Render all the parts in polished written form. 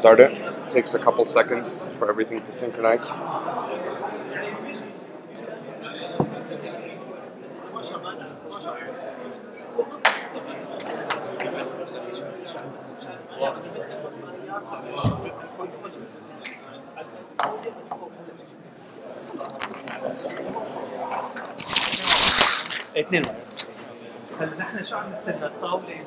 start it. Takes a couple seconds for everything to synchronize. اثنين هلا نحن شو عم نستنى الطاولة؟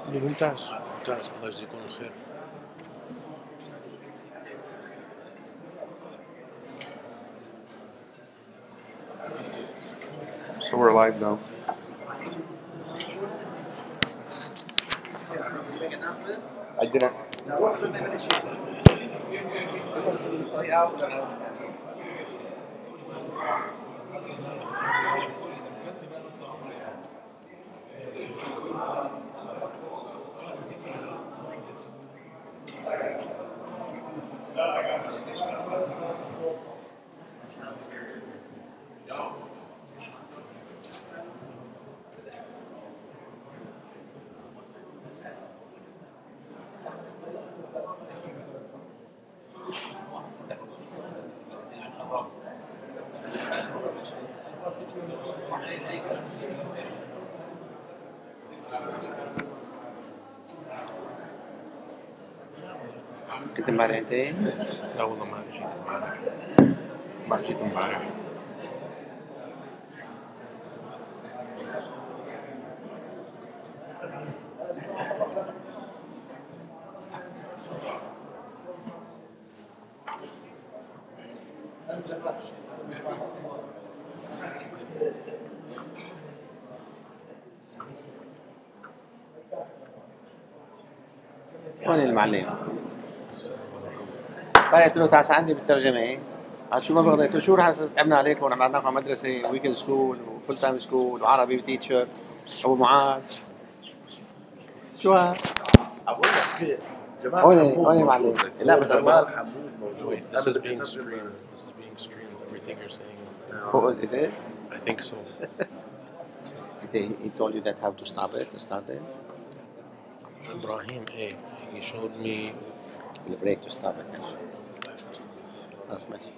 ممتاز ممتاز، الله يجزيكم الخير. So we're live now. I didn't. كنت امبارح انت؟ لا والله ما جيت امبارح، ما جيت امبارح. وين المعلم؟ قلت له تعال عندي بالترجمة. قال شو ما بقدر؟ قلت له شو رح تعبنا عليكم، ونحن عندنا على مدرسة ويكند سكول وفول تايم سكول وعربي وتيتشر أبو معاذ. شو هاد؟ أقول لك جمال وين معلم؟ لا بس جمال حمود موجود. This is being streamed. This is being streamed. Everything you're saying. Who is it? I think so. He told you that how to stop it, to start it? Ibrahim, hey, he showed me. The break to stop it. خلاص ماشي.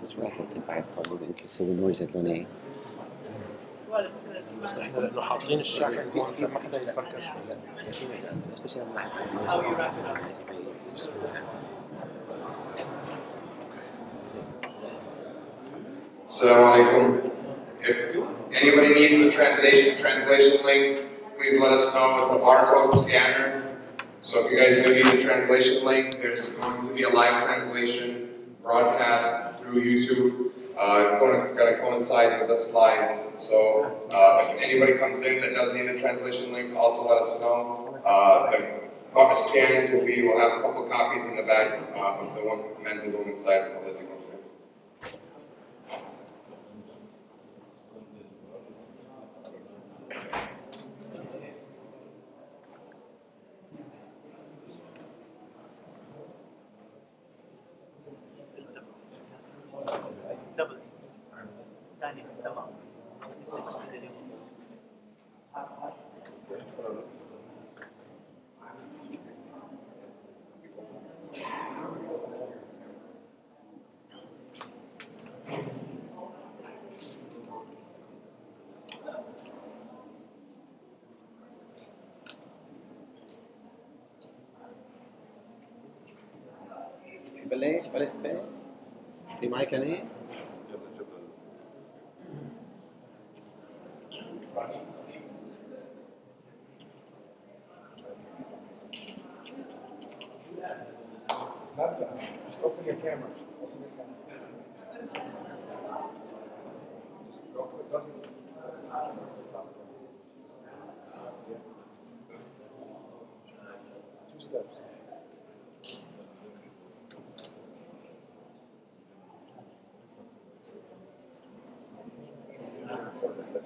شو راح تتبع الطابور يمكن يسوي نويز لونين. بس نحن لأنه حاطين الشاحن هون عشان ما حدا يتفركش. Assalamu alaikum. If anybody needs the translation link, please let us know. It's a barcode scanner. So if you guys do need the translation link, there's going to be a live translation broadcast through YouTube. Going to coincide with the slides. So if anybody comes in that doesn't need the translation link, also let us know. The scans we'll have a couple copies in the back of the men's and women's side. بلشت فين؟ في معي كنين؟ Open your camera. Two steps.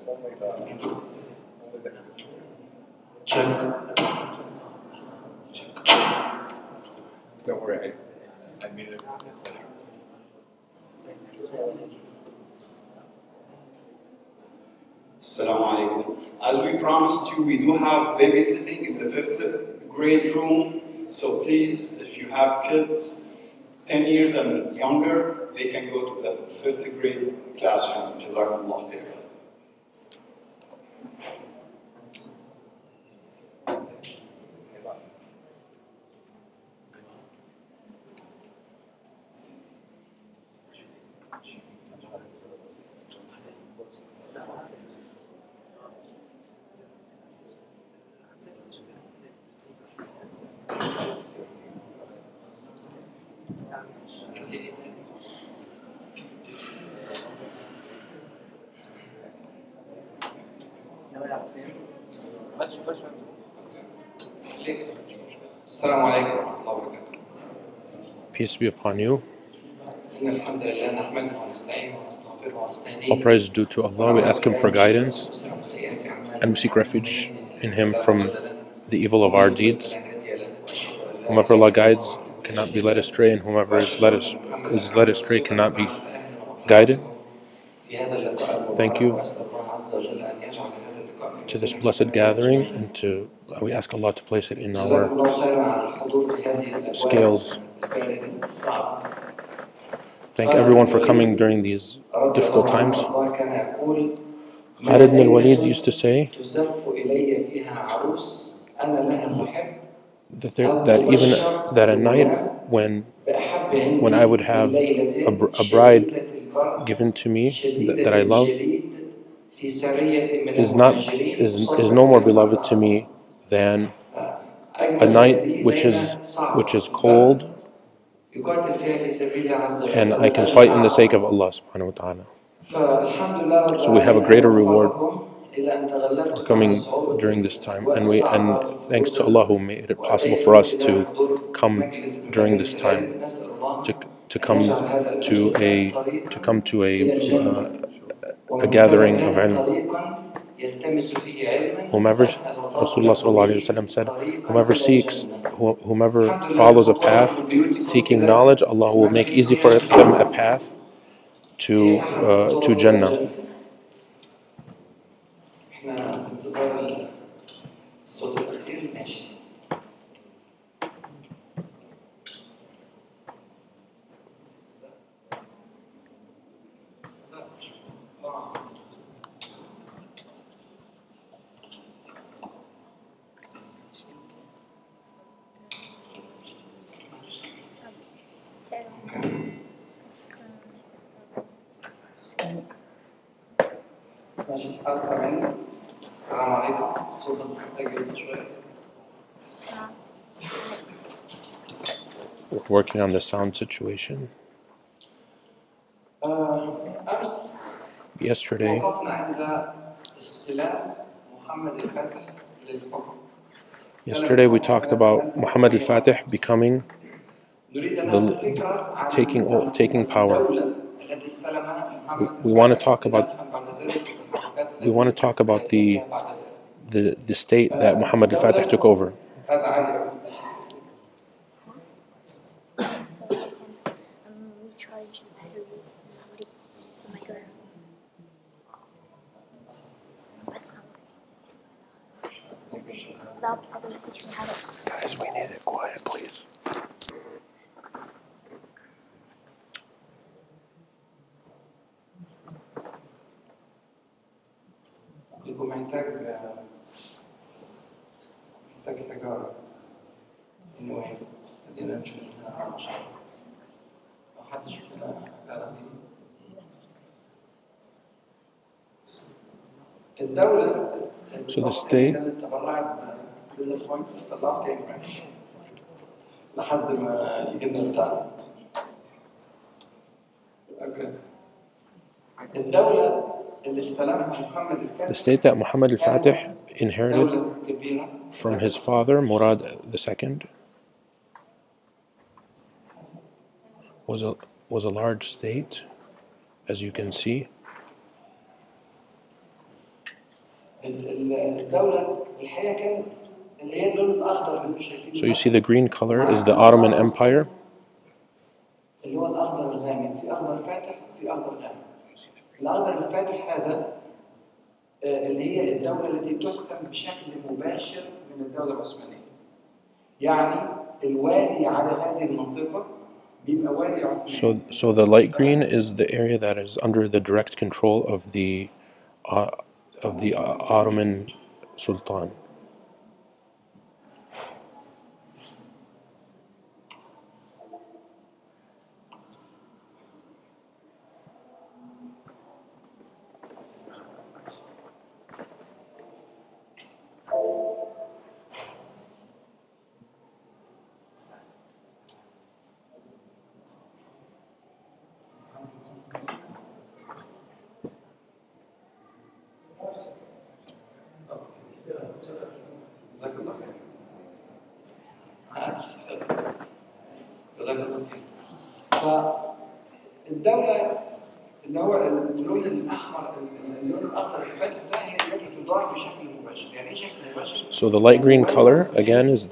Don't worry, I made it. Assalamu alaikum. As we promised you, we do have babysitting in the 5th grade room. So please, if you have kids 10 years and younger, they can go to the 5th grade classroom. Jazakumullah khair. Assalamu alaikum wa rahmatullahi wa barakatuh. Peace be upon you. إن الحمد لله نحمده ونستعينه ونستغفره ونستهديه. All praise due to Allah. We ask Him for guidance and we seek refuge in Him from the evil of our deeds. Whomever Allah guides cannot be led astray, and whomever is led astray cannot be guided. Thank you to this blessed gathering, and we ask Allah to place it in our scales. Thank everyone for coming during these difficult times. Khalid ibn al-Walid used to say that a night when I would have a bride given to me that I love is no more beloved to me than a night which is cold and I can fight in the sake of Allah subhanahu wa ta'ala. So we have a greater reward for coming during this time, and thanks to Allah who made it possible for us to come during this time, to come to a gathering of ilm. Whomever, Rasulullah sallallahu alaihi wasallam said, whomever follows a path seeking knowledge, Allah will make easy for them a path to Jannah. We're working on the sound situation. Yesterday we talked about Muhammad al-Fateh becoming taking power. We want to talk about the state that Muhammad al-Fateh took over. Guys, we need it quiet, please. محتاج حجارة إنه خلينا نشوف لنا عرش لو حد شوف لنا حجارة دي الدولة So the state تبرعت بالإخوان طلعت كيف لحد ما يجينا التعب. الدولة the state that Muhammad al-Fateh inherited from his father, Murad II, was a large state, as you can see. الدولة الحقيقة كانت اللي هي اللون الأخضر اللي انتم شايفينه. So you see the green color is the Ottoman Empire. اللي هو الأخضر الغامق، في أخضر فاتح وفي أخضر غامق. الأخضر الفاتح هذا اللي هي الدولة التي تحكم بشكل مباشر من الدولة العثمانية. يعني الوالي على هذه المنطقة بيبقى والي عثماني. So the light green is the area that is under the direct control of the Ottoman Sultan. فالدولة اللي هو اللون الأحمر، اللون الأخضر الفاتح ده هي التي تدار بشكل مباشر. يعني إيه شكل مباشر؟ So the light green color again is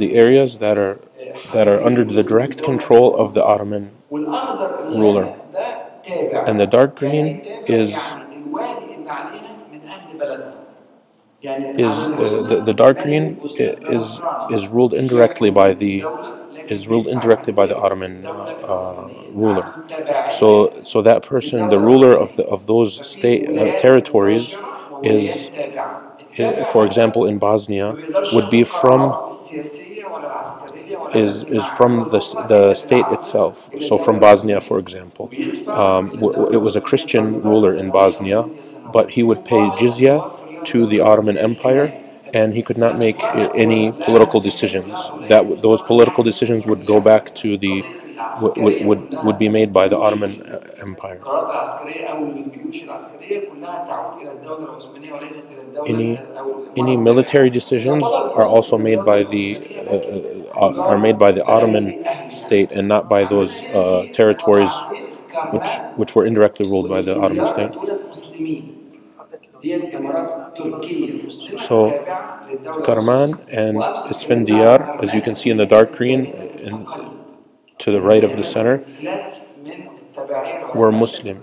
the areas that are under the direct control of the Ottoman ruler. And the dark green is the dark green is ruled indirectly by the Ottoman ruler. So that person, the ruler of those state territories, for example, in Bosnia, would be from the state itself. So from Bosnia, for example, it was a Christian ruler in Bosnia, but he would pay jizya to the Ottoman Empire, and he could not make any political decisions. Those political decisions would go back to the would be made by the Ottoman Empire. Any military decisions are also made by the Ottoman state and not by those territories which were indirectly ruled by the Ottoman state. So Karaman and Isfendiyar, as you can see in the dark green to the right of the center, were Muslim.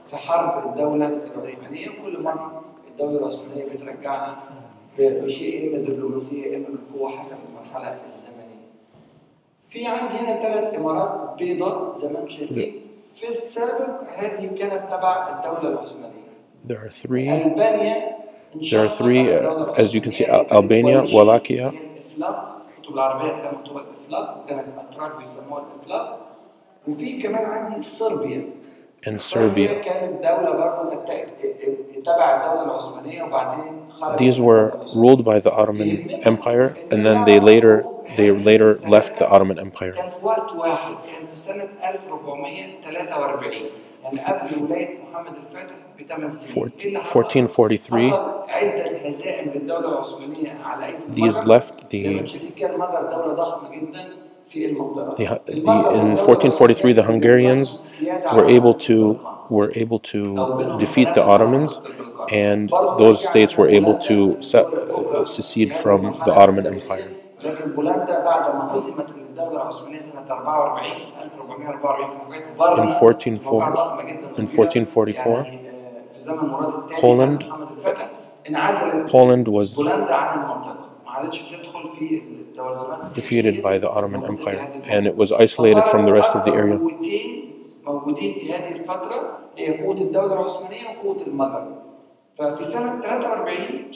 في حرب الدولة العثمانية، كل مرة الدولة العثمانية بترجعها بشيء إما دبلوماسية إما بالقوة حسب المرحلة الزمنية. في عندي هنا 3 إمارات بيضاء زي ما انتم شايفين. في السابق هذه كانت تبع الدولة العثمانية. There are three, as you can see, Albania, Wallachia. الكتب العربية كانت مكتوبة الإفلاق، كانت الأتراك بيسموها الإفلاق. وفي كمان عندي صربيا. And Serbia. These were ruled by the Ottoman Empire, and then they later left the Ottoman Empire. 1443. These left in 1443, the Hungarians were able to defeat the Ottomans, and those states were able to secede from the Ottoman Empire. In 1444, Poland was defeated by the Ottoman Empire, and it was isolated from the rest of the area.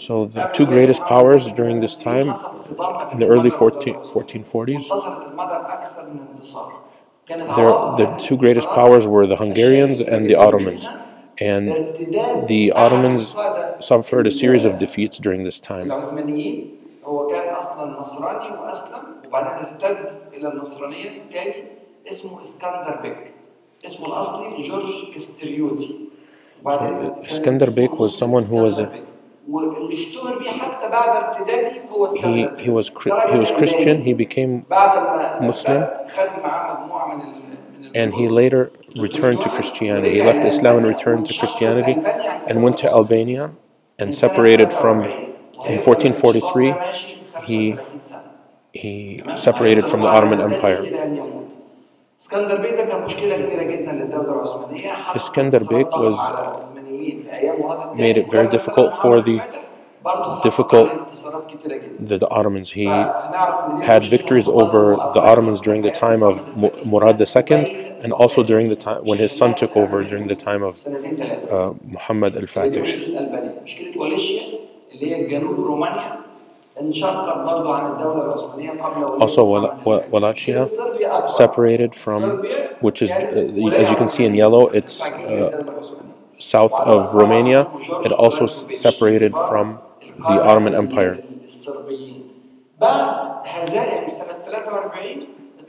So the two greatest powers during this time, in the early 1440s, the two greatest powers were the Hungarians and the Ottomans. And the Ottomans suffered a series of defeats during this time. هو كان اصلا نصراني واسلم وبعدين ارتد الى النصرانيه تاني، اسمه اسكندر بيك، اسمه الاصلي جورج كستريوتي. وبعدين اسكندر بيك was someone who was واللي اشتهر بيه حتى بعد ارتدادي هو اسكندر. he was Christian. He became Muslim, and he later returned to Christianity. He left Islam and returned to Christianity and went to Albania and separated from, in 1443, he separated from the Ottoman Empire. اسكندر بيه ده كان مشكله كبيره جدا للدوله العثمانيه. Iskandar Beg was made it very difficult for the Ottomans. He had victories over the Ottomans during the time of Murad II, and also during the time when his son took over during the time of Muhammad Alfateh. Also, Wallachia separated from, which is, as you can see in yellow, it's south of Romania. It also separated from the Ottoman Empire.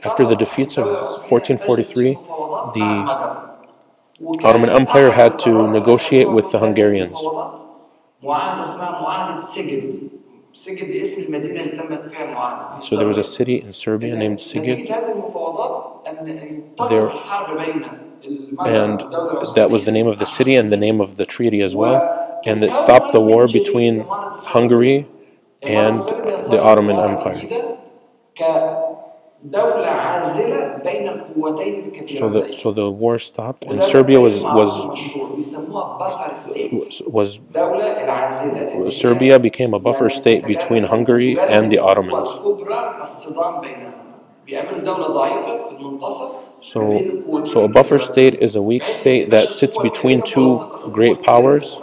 After the defeats of 1443, the Ottoman Empire had to negotiate with the Hungarians. So there was a city in Serbia named Sighet, and that was the name of the city and the name of the treaty as well, and it stopped the war between Hungary and the Ottoman Empire. So the war stopped, and Serbia Serbia became a buffer state between Hungary and the Ottomans. So a buffer state is a weak state that sits between two great powers,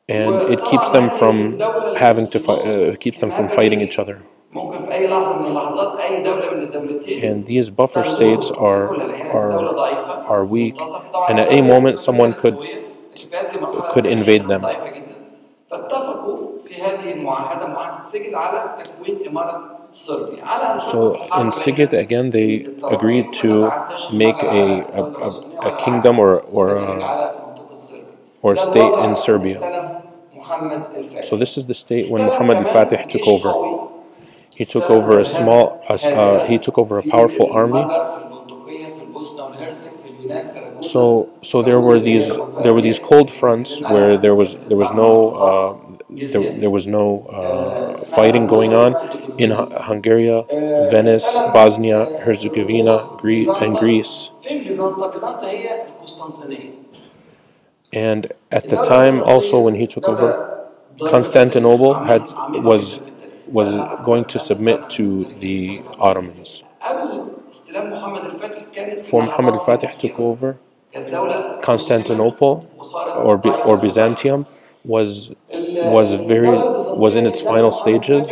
and it keeps them from having to fight, keeps them from fighting each other. And these buffer states are weak, and at any moment someone could invade them. So in Sighet again, they agreed to make a kingdom or state in Serbia. So this is the state when Muhammad Al-Fateh took over. He took over a powerful army. So there were these cold fronts where there was no fighting going on in Hungary, Venice, Bosnia, Herzegovina, and Greece. And at the time, also when he took over, Constantinople was going to submit to the Ottomans. Before Muhammad al-Fatih took over, Constantinople or Byzantium was in its final stages,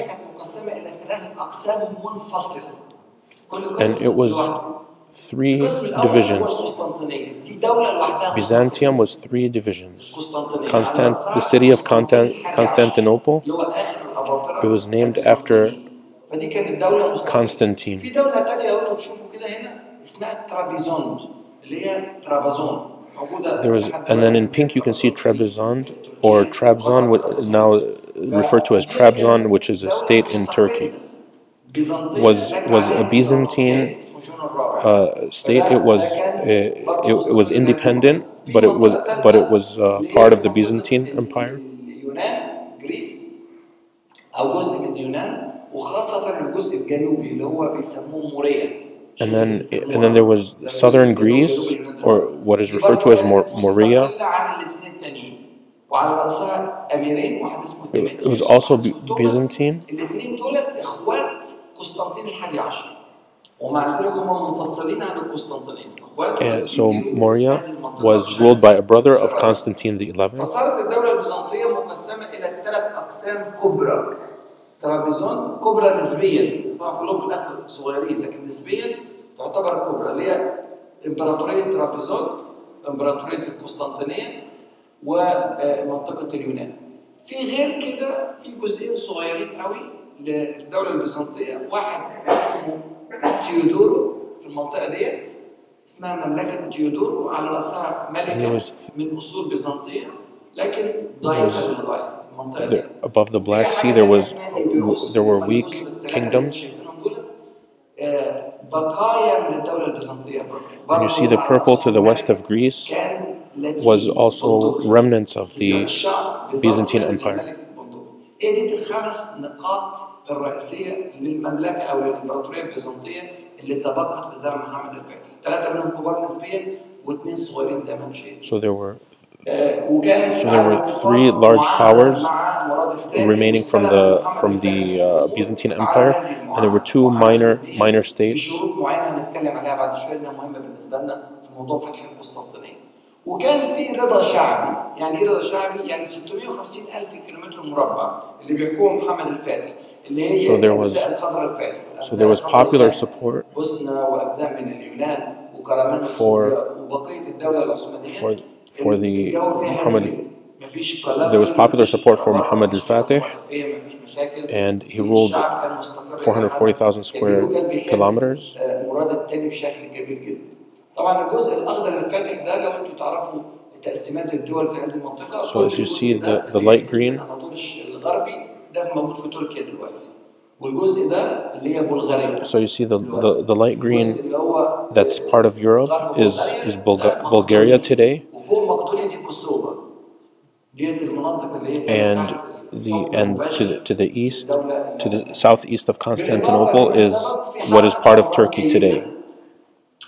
and it was 3 divisions. Byzantium was 3 divisions. The city of Constantinople, it was named after Constantine. And then in pink you can see Trebizond or Trabzon, now referred to as Trabzon, which is a state in Turkey. Was a Byzantine state. It was independent, but it was part of the Byzantine Empire. And then there was southern Greece, or what is referred to as Morea. It was also Byzantine. So Morea was ruled by a brother of Constantine the 11th. ترابيزون كبرى نسبيا، طبعا كلهم في الاخر صغيرين لكن نسبيا تعتبر كبرى، اللي هي امبراطوريه ترابيزون، امبراطوريه القسطنطينيه، ومنطقه اليونان. في غير كده في جزئين صغيرين قوي للدوله البيزنطيه، واحد اسمه تيودورو في المنطقه ديت اسمها مملكه تيودورو، على راسها ملكه من اصول بيزنطيه لكن ضعيفه للغايه. Above the Black Sea, there were weak kingdoms, بقايا من الدولة البيزنطية. And you see the purple to the west of Greece كان was لاتيني also بندقي. remnants of سياق the الشعب Byzantine بيزنطي Empire. للملك بندقي. دي الخمس نقاط الرئيسية للمملكة أو الإمبراطورية البيزنطية اللي تبقت في زمن محمد الفاتح. 3 منهم كبار نسبيا و2 صغيرين زي ما انتم شايفين. So there were 3 large powers remaining from the Byzantine Empire, and there were 2 minor states. شروط معينة هنتكلم عليها بعد شوية إنها مهمة بالنسبة لنا في موضوع فتح القسطنطينية. وكان في رضا شعبي. يعني ايه رضا شعبي؟ يعني 650,000 كيلومتر مربع اللي بيحكمهم محمد الفاتح اللي هي الأجزاء الخضراء الفاتح. So there was popular support بوسنا وأجزاء من اليونان وكرمان وبقية الدولة العثمانية. for the Muhammad. There was popular support for Muhammad al-Fateh, and he ruled 440,000 square kilometers. مراد التاني بشكل كبير جدا. طبعا الجزء الأخضر الفاتح ده لو أنتم تعرفوا تقسيمات الدول في هذه المنطقة. So as you see the light green. الغربي ده موجود في تركيا دلوقتي. والجزء ده اللي هي بلغاريا. So you see the light green that's part of Europe is Bulgaria today. وفوق مقدونيا دي كوسوفا. ديت المناطق اللي هي and to the east, to the southeast of Constantinople is what is part of Turkey today.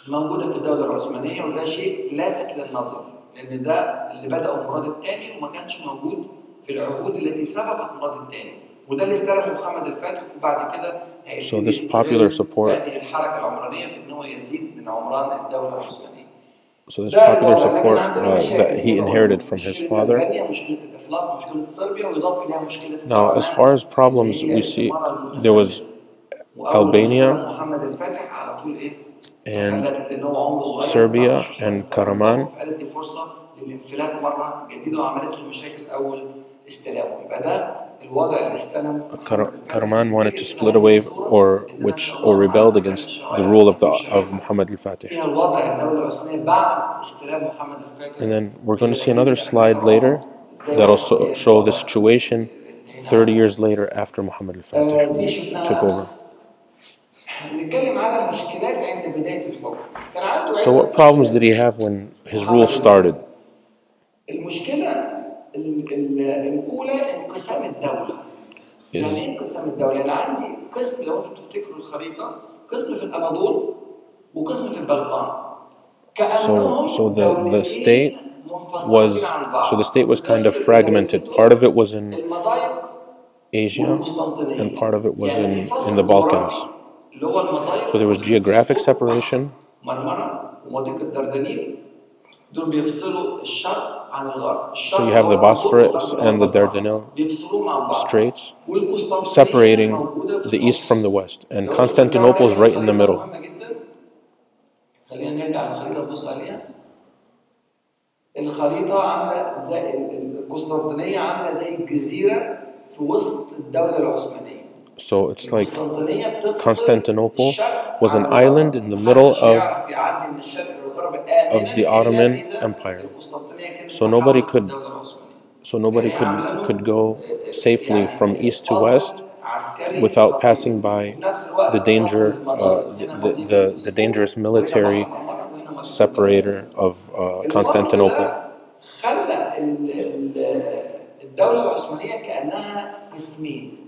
موجودة في الدولة العثمانية وده شيء لافت للنظر لأن ده اللي بدأه مراد الثاني وما كانش موجود في العهود التي سبقت مراد الثاني وده اللي استلمه محمد الفاتح وبعد كده So this popular support. هذه الحركة العمرانية في إن هو يزيد من عمران الدولة العثمانية. So this popular support that he inherited from his father. Now, as far as problems we see, there was Albania and Serbia and Karaman. Karaman wanted to split away or rebelled against the rule of Muhammad al-Fatih. And then we're going to see another slide later that'll show the situation 30 years later after Muhammad al-Fatih took over. So what problems did he have when his rule started? الأولى انقسام الدولة. يعني ايه انقسام الدولة؟ أنا عندي قسم لو أنتم تفتكروا الخريطة، قسم في الأناضول وقسم في البلقان. So the state was kind of fragmented. Part of it was in Asia, and part of it was in the Balkans. So there was geographic separation. So you have the Bosphorus and the Dardanelles Straits separating the east from the west, and Constantinople is right in the middle. الخريطة عاملة زي القسطنطينية عاملة زي الجزيرة في وسط الدولة العثمانية. So it's like Constantinople was an island in the middle of the Ottoman Empire. So nobody could go safely from east to west without passing by the dangerous military separator of Constantinople.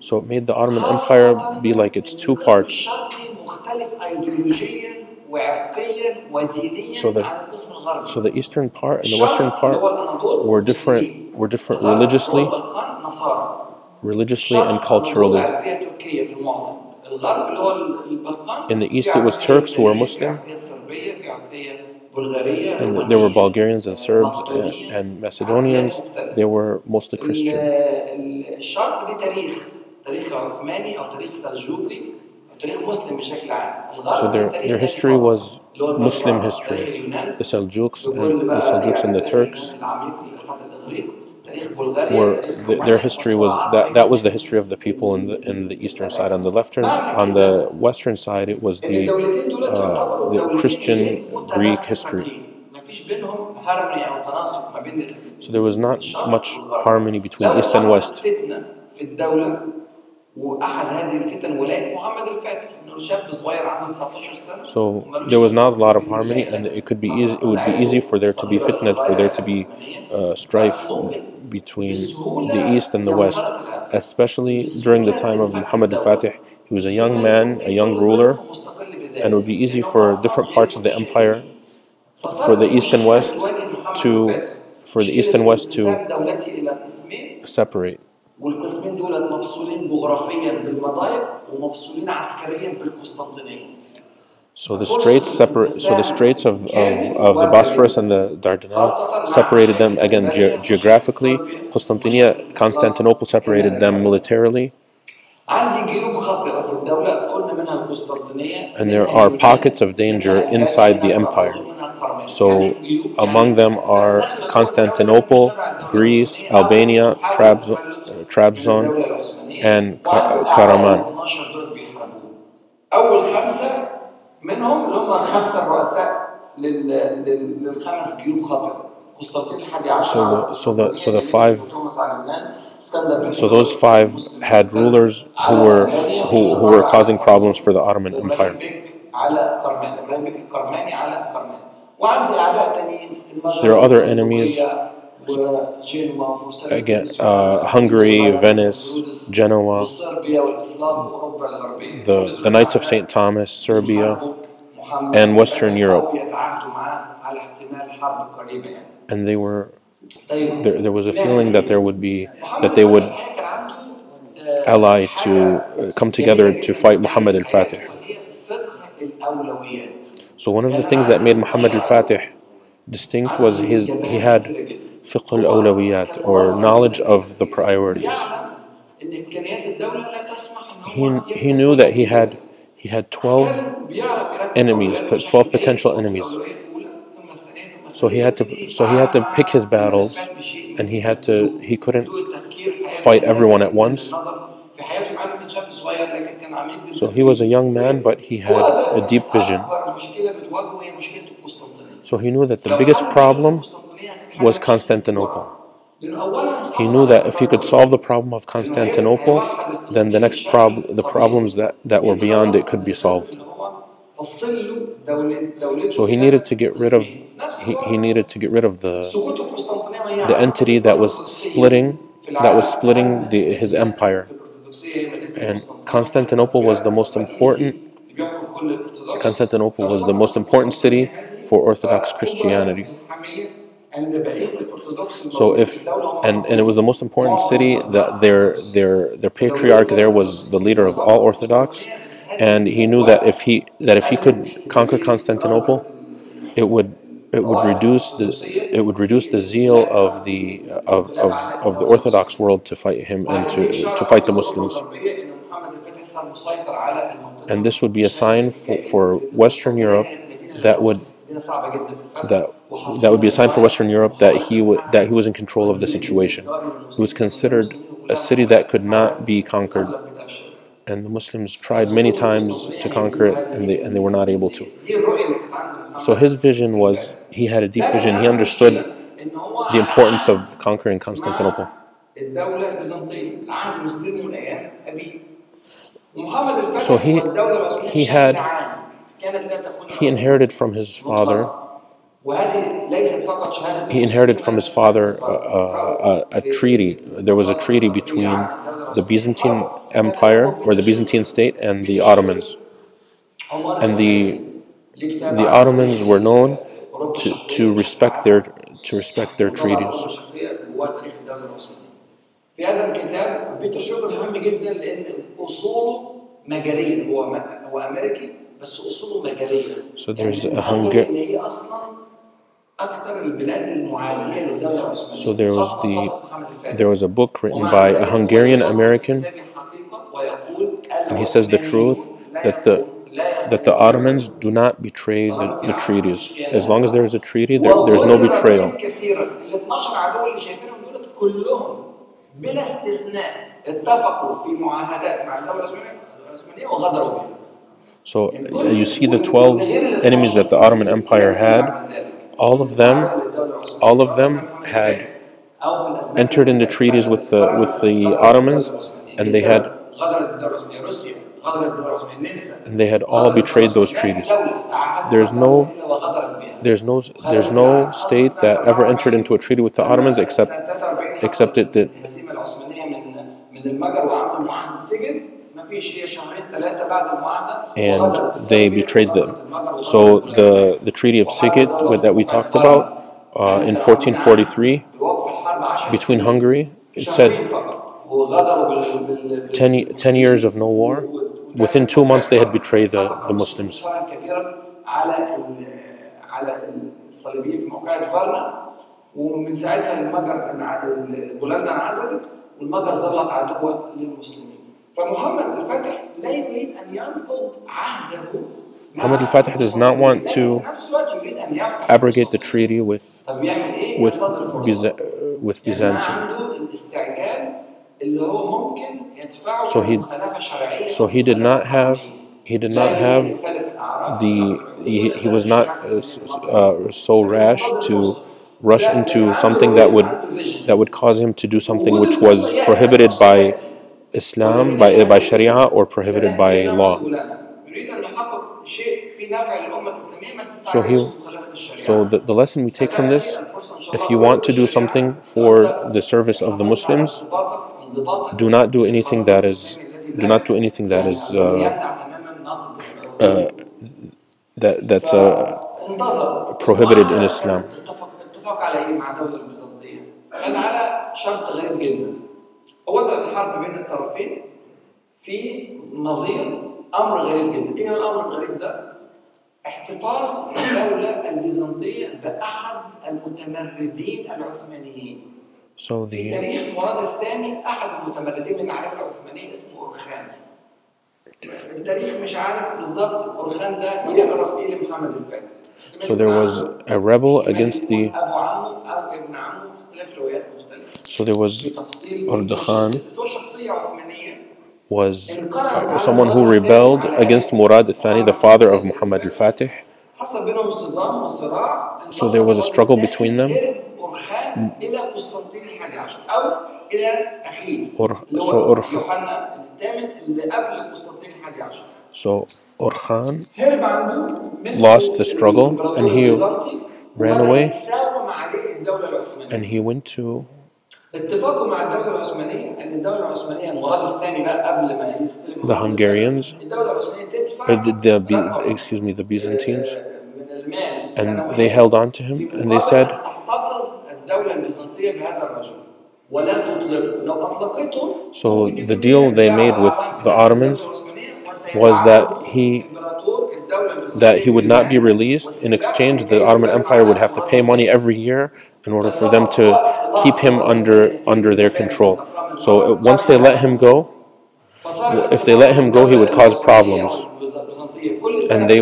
So it made the Ottoman Empire be like its 2 parts. So the eastern part and the western part were different religiously and culturally. In the east it was Turks who were Muslim, and there were Bulgarians and Serbs and Macedonians. They were mostly Christian. So their history was Muslim history. The Seljuks and the Turks were their history was that was the history of the people in the eastern side. On the western side, it was the Christian Greek history. So there was not much harmony between east and west. واحد هذه الفتن ولايه محمد الفاتح انه شاب صغير عنده 19 سنه. So there was not a lot of harmony, and it could be easy. It would be easy for there to be fitna, for there to be strife between the east and the west, especially during the time of Muhammad al-Fatih. He was a young man, a young ruler, and it would be easy for different parts of the empire, for the east and west, to separate. والقسمين دول مفصولين جغرافيا بالمضايق ومفصولين عسكريا بالقسطنطينيه. So the straits of the Bosphorus and the Dardanelles separated them again geographically. Constantinople separated them militarily. And there are pockets of danger inside the empire. So among them are Constantinople, Greece, Albania, Trabzon, and Karaman. منهم اللي هم الخمسه الرؤساء للخمس جيوب خطر قسطنطين الحادي عشر. So those five had rulers who were causing problems for the Ottoman Empire. There are other enemies. Again, Hungary, Venice, Genoa, the Knights of St. Thomas, Serbia, and Western Europe. And they were there was a feeling that they would ally to come together to fight Muhammad al-Fatih. So one of the things that made Muhammad al-Fatih distinct was he had fiqh al-awlawiyat, or knowledge of the priorities. He knew that he had 12 enemies, 12 potential enemies. So he had to pick his battles, and he couldn't fight everyone at once. So he was a young man, but he had a deep vision. So he knew that the biggest problem was Constantinople. He knew that if he could solve the problem of Constantinople, then the problems that were beyond it could be solved. So he needed to get rid of the entity that was splitting his empire. And Constantinople was the most important city for Orthodox Christianity. So it was the most important city, that their patriarch there was the leader of all Orthodox, and he knew that if he could conquer Constantinople, it would reduce the zeal of the Orthodox world to fight him and to fight the Muslims. And this would be a sign for Western Europe that would be a sign for Western Europe that he was in control of the situation. It was considered a city that could not be conquered, and the Muslims tried many times to conquer it, and they were not able to. So his vision was, he had a deep vision. He understood the importance of conquering Constantinople. So he inherited from his father. A treaty. There was a treaty between the Byzantine Empire, or the Byzantine state, and the Ottomans. And the Ottomans were known to respect their treaties. في هذا الكتاب بيتر شوجر مهم جدا لان اصوله مجريه، هو امريكي بس اصوله مجريه. So there's a Hungary. اللي هي اصلا اكثر البلاد المعاديه للدوله العثمانيه. So there was a book written by a Hungarian American, and he says the truth that the Ottomans do not betray the treaties. As long as there is a treaty, there's no betrayal. بلا استثناء اتفقوا في معاهدات مع الدولة العثمانية وغدروا بها. So you see the 12 enemies that the Ottoman Empire had, all of them had entered into treaties with the Ottomans, and they had and they had all betrayed those treaties. There's no state that ever entered into a treaty with the Ottomans except it did. And they betrayed them. So the Treaty of Sighet that we talked about in 1443 between Hungary, it said 10 years of no war. Within 2 months they had betrayed the Muslims. ومن ساعتها بولندا انعزلت والمجر ظلت عدوة للمسلمين. فمحمد الفاتح لا يريد أن ينقض عهده. Muhammad al-Fatih does not want to abrogate the treaty with Byzantium. So he did not have he was not so rash to rush into something that would cause him to do something which was prohibited by Islam, by Sharia, or prohibited by law. So the lesson we take from this, if you want to do something for the service of the Muslims, do not do anything that is that's prohibited in Islam. اتفاق على ايه مع الدولة البيزنطية؟ كان على شرط غريب جدا. وضع الحرب بين الطرفين في نظير امر غريب جدا. ايه الامر الغريب ده؟ احتفاظ الدولة البيزنطية بأحد المتمردين العثمانيين. في تاريخ مراد الثاني أحد المتمردين من العائلة العثمانية اسمه أورخان. التاريخ مش عارف بالضبط أورخان ده يقرب إيه لمحمد الفاتح. So there was a rebel against the. So there was Khan was someone who rebelled against Murad al-Thani, the father of Muhammad al-Fatih. So there was a struggle between them. So Orkhan lost the struggle and he ran away and he went to the Hungarians, the Byzantines, and they held on to him and they said, so the deal they made with the Ottomans was that he would not be released. In exchange, the Ottoman Empire would have to pay money every year in order for them to keep him under their control. So once they let him go, if they let him go, he would cause problems, and they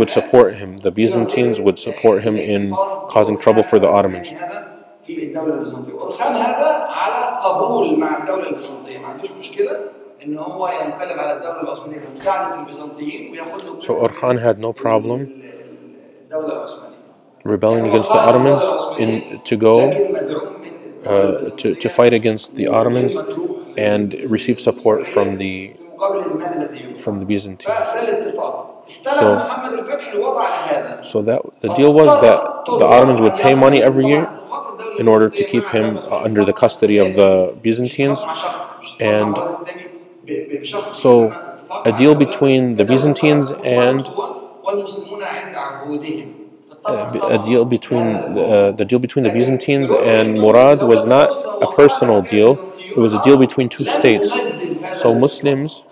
would support him. The Byzantines would support him in causing trouble for the Ottomans. في الدولة البيزنطية. أورخان هذا على قبول مع الدولة البيزنطية، ما عندوش مشكلة إن هو ينقلب على الدولة العثمانية بمساعدة البيزنطيين وياخد له. So Orkhan had no problem rebelling against the Ottomans to go to fight against the Ottomans and receive support from the Byzantines. So that the deal was that the Ottomans would pay money every year in order to keep him under the custody of the Byzantines, and so a deal between the Byzantines and the deal between the Byzantines and Murad was not a personal deal; it was a deal between two states. So Muslims,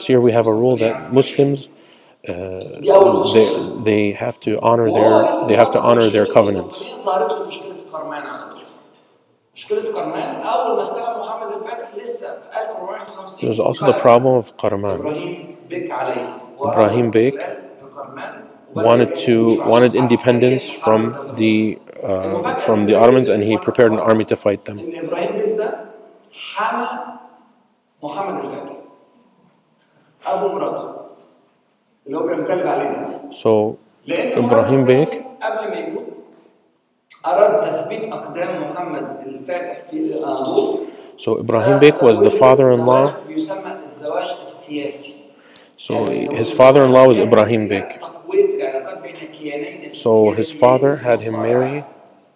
here we have a rule that Muslims they have to honor their covenants. There's also the problem of Qarman. Ibrahim Bek wanted independence from the Ottomans, and he prepared an army to fight them. So Ibrahim Bek was the father-in-law الزواج السياسي. So his father-in-law was Ibrahim Bek. تقوية العلاقات بين الكيانين So his father had him marry.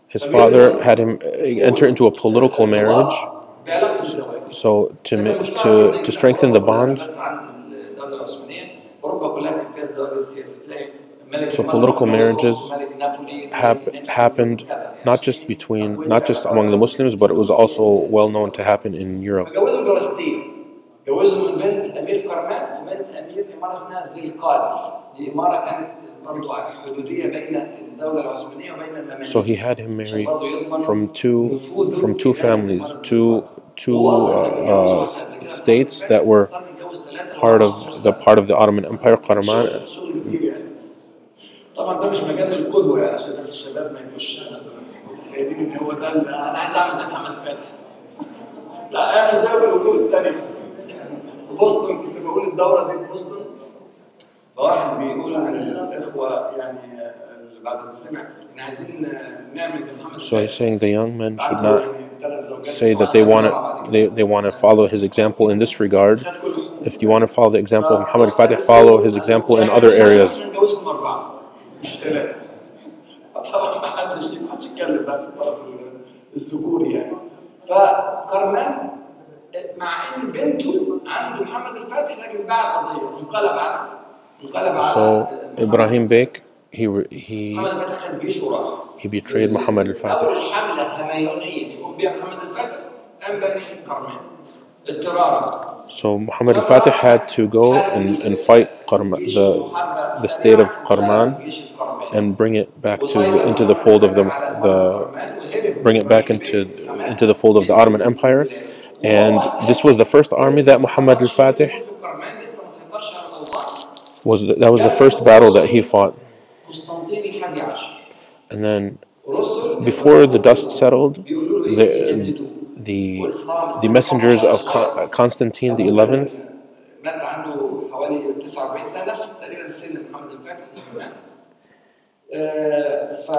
His father had him enter into a political marriage. بعلاقة الزواج. So to strengthen the bond. بس عند الدولة العثمانية أوروبا كلها كان فيها الزواج السياسي. تلاقي So political marriages happened not just among the Muslims, but it was also well known to happen in Europe. فجوزوا جوازتين. جوزوا من بنت أمير كرمان وبنت أمير إمارة اسمها ذي القادر. دي إمارة كانت برضه حدودية بين الدولة العثمانية وبين المماليك. So he had him marry from two families, two states that were part of the Ottoman Empire, Karaman. طبعا ده مش مجال القدوة يعني عشان بس الشباب ما يبقوش متخيلين ان هو ده انا عايز اعمل زي محمد فتحي. لا اعمل زي في الوجود الثانية. في بوسطن كنت بقول الدورة دي في بوسطن فواحد بيقول للاخوة يعني بعد ما سمع ان عايزين نعمل زي محمد فتحي. So he's saying the young men should not say that they want to follow his example in this regard. If you want to follow the example of Muhammad al-Fatih, follow his example in other areas. مش ثلاثة. طبعا ما حدش يتكلم بقى في الطرف الذكوري يعني. فكرمان مع ان بنته عند محمد الفاتح لكن باع القضية انقلب على So Ibrahim Bek محمد الفاتح خد جيش وراح. he betrayed Muhammad al-Fatih. أول حملة هميونية يقوم بها محمد الفاتح قام بها ناحية كرمان اضطرارا. So Muhammad al-Fatih had to go and fight the state of Karman and bring it back into the fold of the fold of the Ottoman Empire. And this was the first army that Muhammad al-Fatih that was the first battle that he fought. And then before the dust settled, the messengers of Constantine the 11th,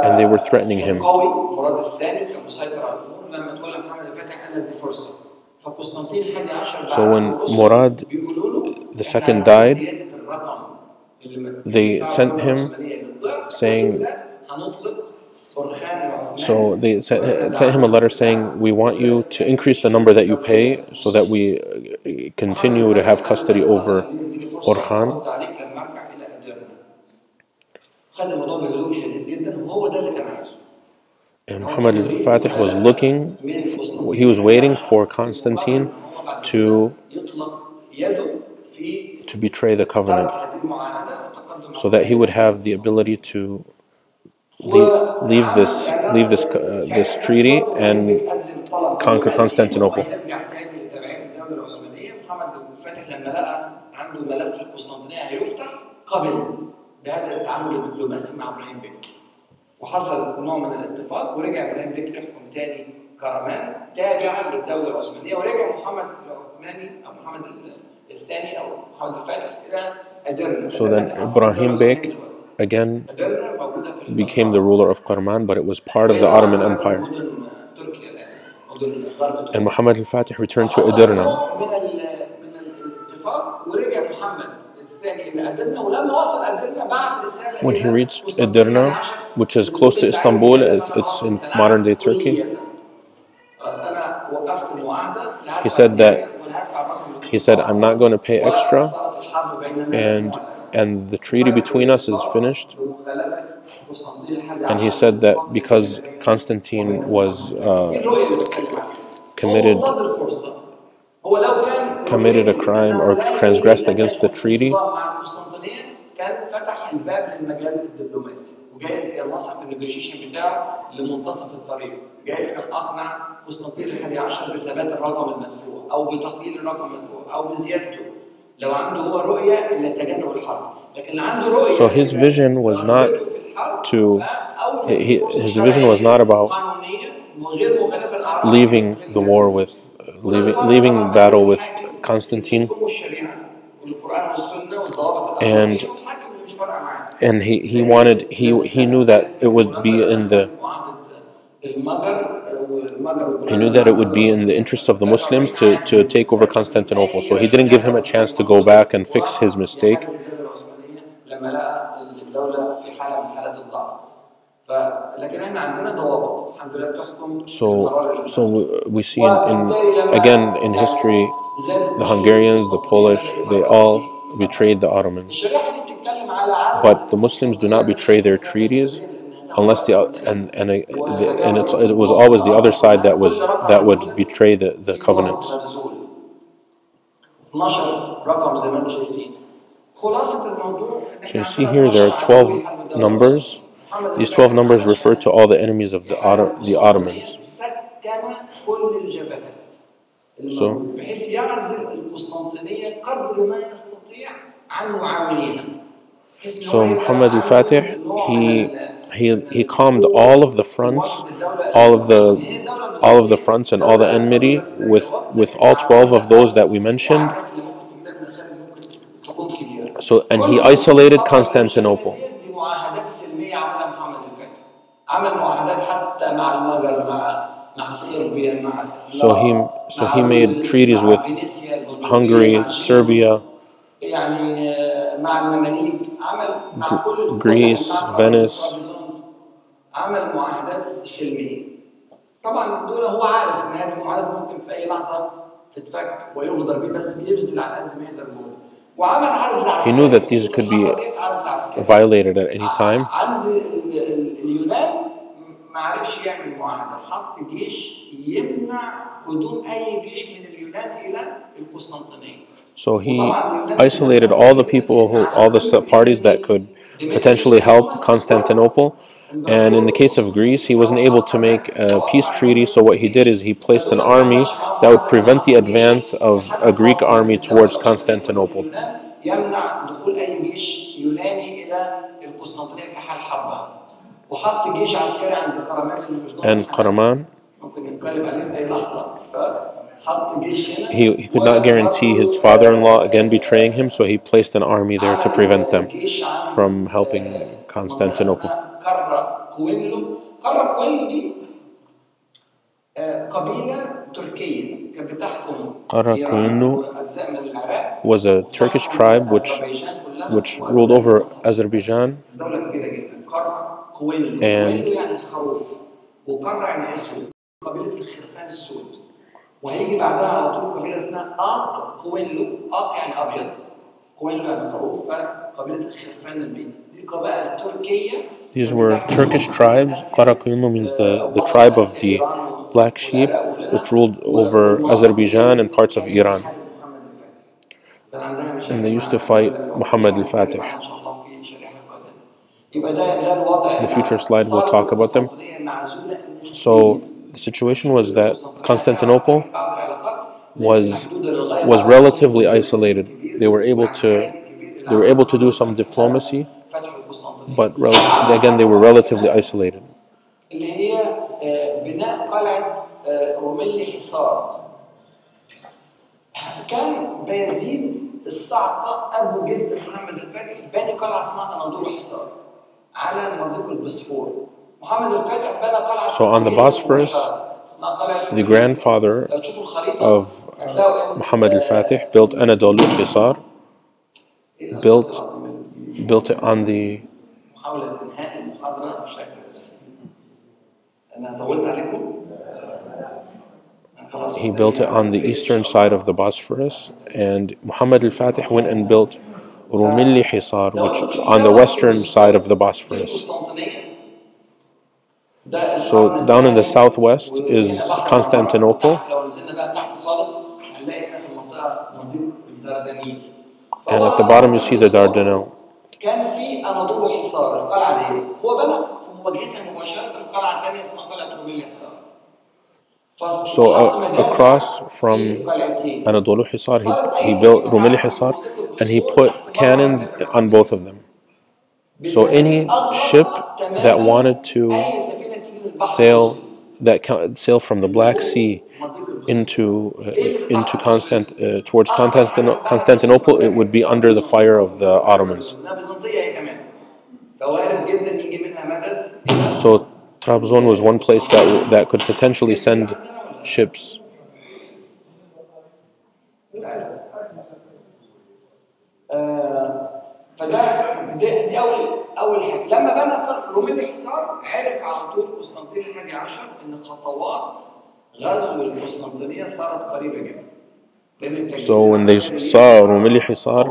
and they were threatening him. So when Murad II died, they sent him saying, so they sent him a letter saying, we want you to increase the number that you pay so that we continue to have custody over Orkhan. And Muhammad al-Fatih was he was waiting for Constantine to betray the covenant so that he would have the ability to leave this treaty and conquer Constantinople. وحصل نوع من الاتفاق ورجع ابراهيم بك يحكم تاني كرمان تابعا للدوله العثمانيه ورجع محمد العثماني او محمد الثاني او محمد الفاتح الى ادرنا. So then Ibrahim Bek again became the ruler of Karman, but it was part of the Ottoman Empire. And Muhammad al-Fatih returned to Edirna. When he reached Edirna, which is close to Istanbul, it's in modern-day Turkey, he said, I'm not going to pay extra, and the treaty between us is finished. And he said that because Constantine was committed a crime or transgressed against the treaty, كان فتح الباب للمجال الدبلوماسي وجايز كان مصحف النيجوشيشن بتاعه لمنتصف الطريق، جايز كان اقنع قسطنطين الحادي عشر بثبات الرقم المدفوع او بتقليل الرقم المدفوع او بزيادته لو عنده هو رؤيه لتجنب الحرب، لكن اللي عنده رؤيه so his vision was not about leaving the war with leaving battle with Constantine. And he knew that it would be in He knew that it would be in the interest of the Muslims to take over Constantinople, so he didn't give him a chance to go back and fix his mistake. لما لقى الدولة في حالة من حالات الضعف. لكن احنا عندنا ضوابط الحمد لله بتحكم. So we see again in history, the Hungarians, the Polish, they all betrayed the Ottomans. But the Muslims do not betray their treaties unless it was always the other side that would betray the covenants. So you see here there are 12 numbers. These 12 numbers refer to all the enemies of the Ottomans. So Muhammad al-Fateh, he calmed all of the fronts, all of the fronts and all the enmity with all 12 of those that we mentioned. So, and he isolated Constantinople. So he made treaties with Hungary, Serbia, Greece, Venice. طبعا دول هو عارف ان هذه المعاهدات ممكن في اي لحظه تتفك ويغدر بيه بس بيبذل على قد ما يقدر جهد. وعمل عزل عسكري. He knew that these could be violated at any time. عند اليونان ما عرفش يعمل معاهده، حط جيش يمنع هجوم اي جيش من اليونان الى القسطنطينيه. So he isolated all the people, all the parties that could potentially help Constantinople. And in the case of Greece, he wasn't able to make a peace treaty, so what he did is he placed an army that would prevent the advance of a Greek army towards Constantinople. And Karaman, he could not guarantee his father-in-law again betraying him, so he placed an army there to prevent them from helping Constantinople. Karakuinu was a Turkish tribe which ruled over Azerbaijan, and وهيجي بعدها على طول قبيله اسمها اق كوينلو، اق يعني ابيض، كوينلو يعني خروف، فقبيله الخرفان البيضاء. دي قبائل تركيه. These were Turkish tribes. Karakuinu means the tribe of the black sheep, which ruled over Azerbaijan and parts of Iran. And they used to fight Muhammad al-Fateh. In the future slide we'll talk about them. So the situation was that Constantinople was relatively isolated. They were able to do some diplomacy, but again they were relatively isolated. كان بايزيد الصعقة أبو جد محمد الفاتح بني قلعة اسمها أناضول حصار على مضيق البوسفور. محمد الفاتح بنى قلعة. So on the Bosphorus, the grandfather of Muhammad al-Fatih built Anadolu Hisar, built it on the. محاولة إنهاء المحاضرة بشكل أنا طولت عليكم. He built it on the eastern side of the Bosphorus, and Muhammad al-Fatih went and built Rumilli Hisar, which on the western side of the Bosphorus. So down in the southwest is Constantinople, and at the bottom you see the Dardanelles. كان في أناضول حصار القلعة دي هو بنى في مواجهتها مباشرة قلعة ثانية اسمها قلعة روميلي حصار. So across from Anadolu Hisar, he built Rumeli Hisar, and he put cannons on both of them. So any ship that wanted to sail from the Black Sea towards Constantinople, it would be under the fire of the Ottomans. So Trabzon was one place that could potentially send ships. دي اول حاجه. لما بنى روميل الحصار عرف على طول قسطنطين الحادي عشر ان خطوات غزو القسطنطينيه صارت قريبه جدا. So when they saw Rumeli Hisar,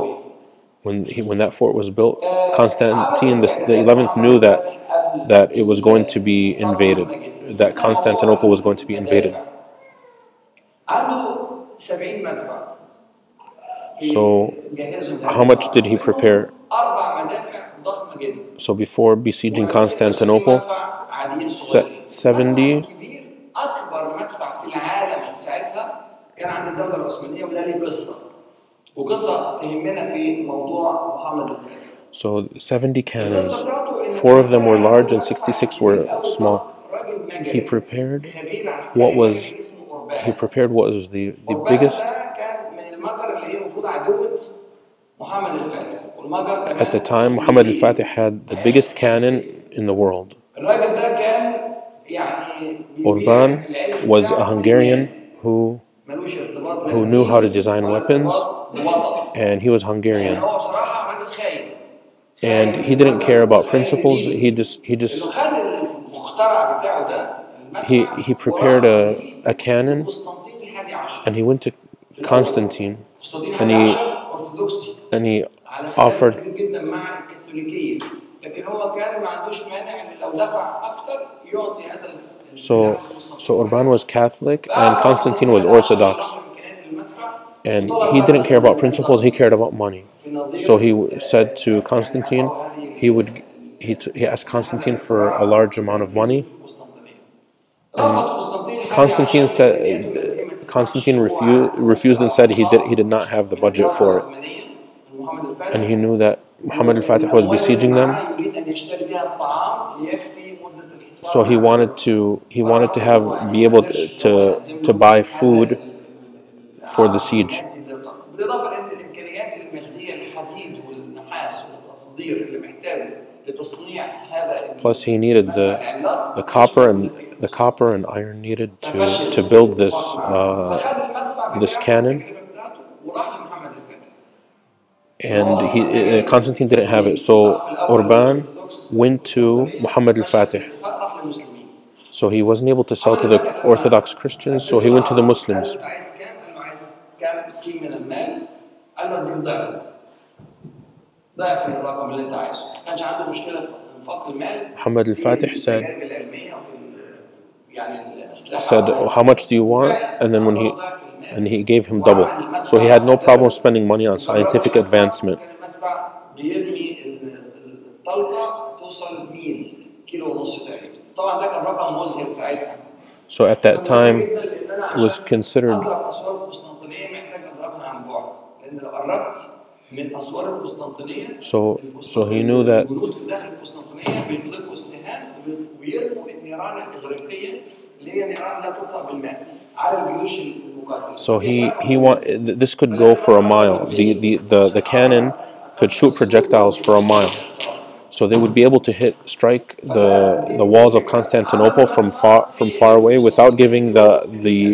when that fort was built, Constantine the 11th knew that it was going to be invaded, that Constantinople was going to be invaded. So how much did he prepare? So before besieging Constantinople, 70. كان عند الدولة العثمانية وده ليه قصة وقصة تهمنا في موضوع محمد الفاتح. So 70 cannons, 4 of them were large and 66 were small. He prepared what was the biggest. At the time, Muhammad al-Fatih had the biggest cannon in the world. Orban was a Hungarian who knew how to design weapons, and he was Hungarian. And he didn't care about principles. He prepared a cannon, and he went to Constantine, and he offered. So Urban was Catholic and Constantine was Orthodox, and he didn't care about principles, he cared about money. So he said to Constantine, he asked Constantine for a large amount of money, and Constantine refused and said he did not have the budget for it, and he knew that Muhammad al-Fatih was besieging them. So he wanted to be able to buy food for the siege. Plus he needed the copper and iron needed to build this cannon. And Constantine didn't have it, so Urban went to Muhammad al-Fatih. So he wasn't able to sell to the Orthodox Christians, so he went to the Muslims. Muhammad al-Fatih said, how much do you want? And then when he gave him double. So he had no problem spending money on scientific advancement. So at that time, it was considered. So he knew that. So this could go for a mile. The cannon could shoot projectiles for a mile. So they would be able to strike the walls of Constantinople from far away without giving the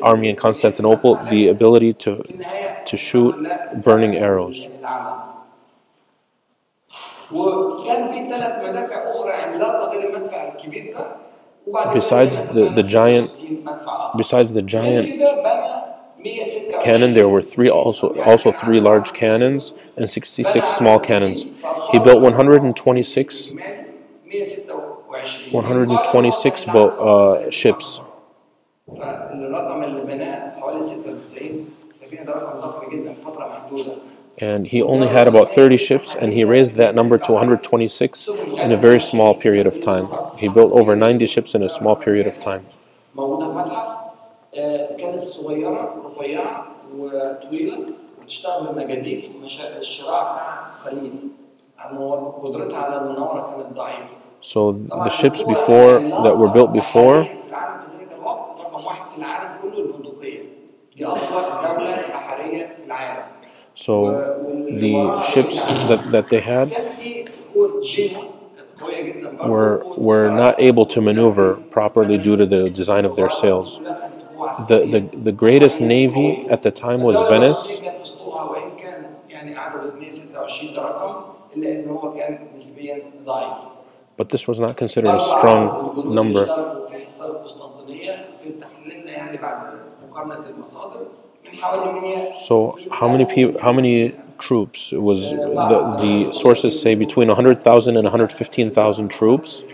army in Constantinople the ability to shoot burning arrows. Besides the giant cannon, there were also three large cannons and 66 small cannons. He built 126 ships. And he only had about 30 ships, and he raised that number to 126 in a very small period of time. He built over 90 ships in a small period of time. كانت صغيرة رفيعة وطويلة وتشتغل بالمجاديف الشراع بتاعها قليل قدرتها على المناورة كانت ضعيفة. So the ships that were built before. في العالم في ذلك الوقت رقم واحد في العالم كله البندقية. دي أكبر دولة بحرية في العالم. So the ships that they had. كان في قوة جيمون قويه جدا برضه were not able to maneuver properly due to the design of their sails. The greatest navy at the time was Venice, كان اسطولها وان كان يعني عدد 226 ده رقم الا ان هو كان نسبيا ضعيف. but this was not considered a strong number. اشتركوا في حصار القسطنطينيه في تحليلنا يعني بعد مقارنه المصادر من حوالي 100. So how many troops? It was the sources say between 100,000 and 115,000 troops.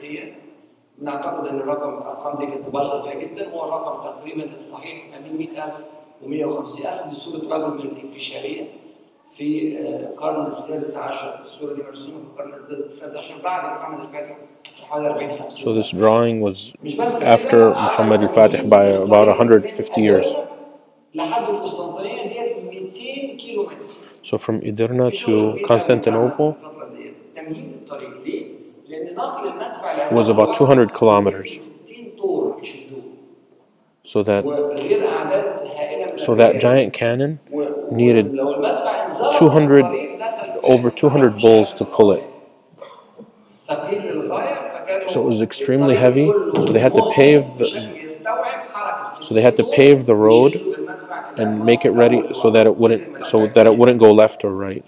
نعتقد ان الارقام دي كانت مبالغه فيها جدا، هو الرقم تقريبا الصحيح ما بين 100,000 و150,000 بصوره رجل من الانكشاريه في القرن السادس عشر. الصوره دي مرسومه في القرن السادس عشر بعد محمد الفاتح بحوالي 40-50 So this drawing was after Muhammad al-Fatih by about 150 years. لحد القسطنطينية ديت 200 كيلو متر. So from Edirne to Constantinople تمهيد الطريق ليه؟ لأن نقل المدفع was about 200 kilometers. 60 طور يشدوه. So that وغير أعداد هائلة so that giant cannon needed 200 over 200 bulls to pull it. So it was extremely heavy. So they had to pave the road and make it ready so that it wouldn't go left or right.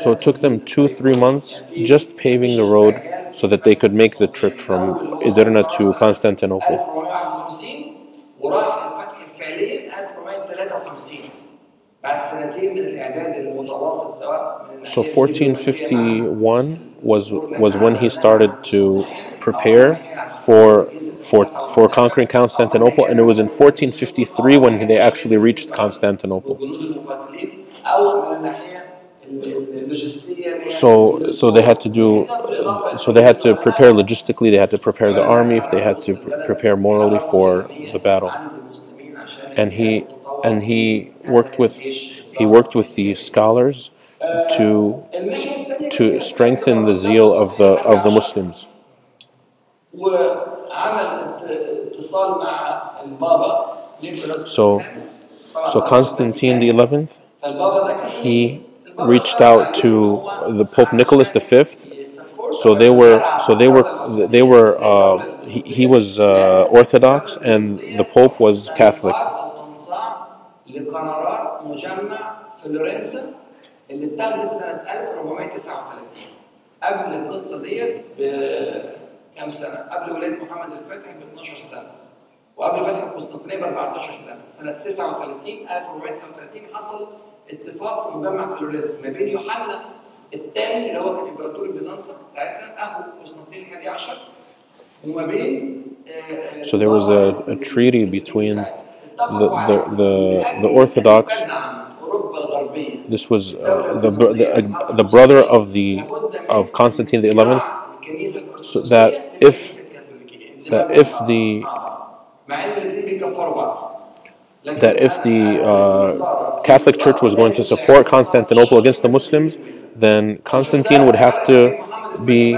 So it took them 2-3 months just paving the road so that they could make the trip from Edirne to Constantinople. So 1451 was when he started to prepare for conquering Constantinople, and it was in 1453 when they actually reached Constantinople. So they had to prepare logistically, they had to prepare the army, they had to prepare morally for the battle. And he worked with the scholars to strengthen the zeal of the Muslims. So Constantine the 11th, he reached out to the Pope Nicholas V. He was Orthodox and the Pope was Catholic. لقرارات مجمع فلورنسا اللي اتخذت سنة 1439 قبل القصة ديت بكام سنة؟ قبل ولادة محمد الفاتح ب 12 سنة وقبل فتح القسطنطينية ب 14 سنة. سنة 1439 حصل اتفاق في مجمع فلورنسا ما بين يوحنا الثاني اللي هو كان امبراطور بيزنطة ساعتها اخو قسطنطين الحادي عشر وما بين So there was a treaty between the Orthodox. This was the brother of Constantine the 11th. So that if the Catholic Church was going to support Constantinople against the Muslims, then Constantine would have to be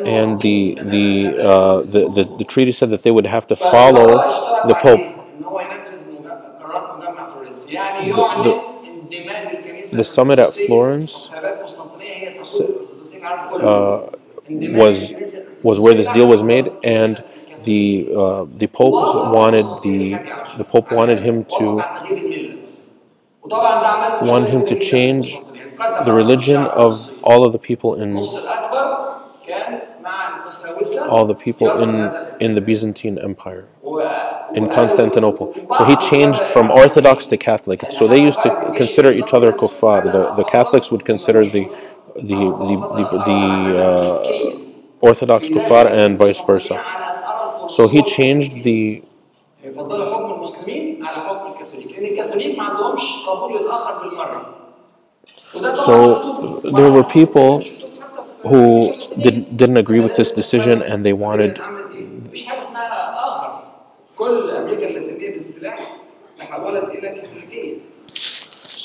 and the treaty said that they would have to follow the Pope. The summit at Florence was where this deal was made, and the Pope wanted him to change the religion of all of the people in the Byzantine Empire, in Constantinople. So he changed from Orthodox to Catholic. So they used to consider each other kuffar. The Catholics would consider the Orthodox kuffar and vice versa. So he changed the. So there were people who didn't agree with this decision, and they wanted.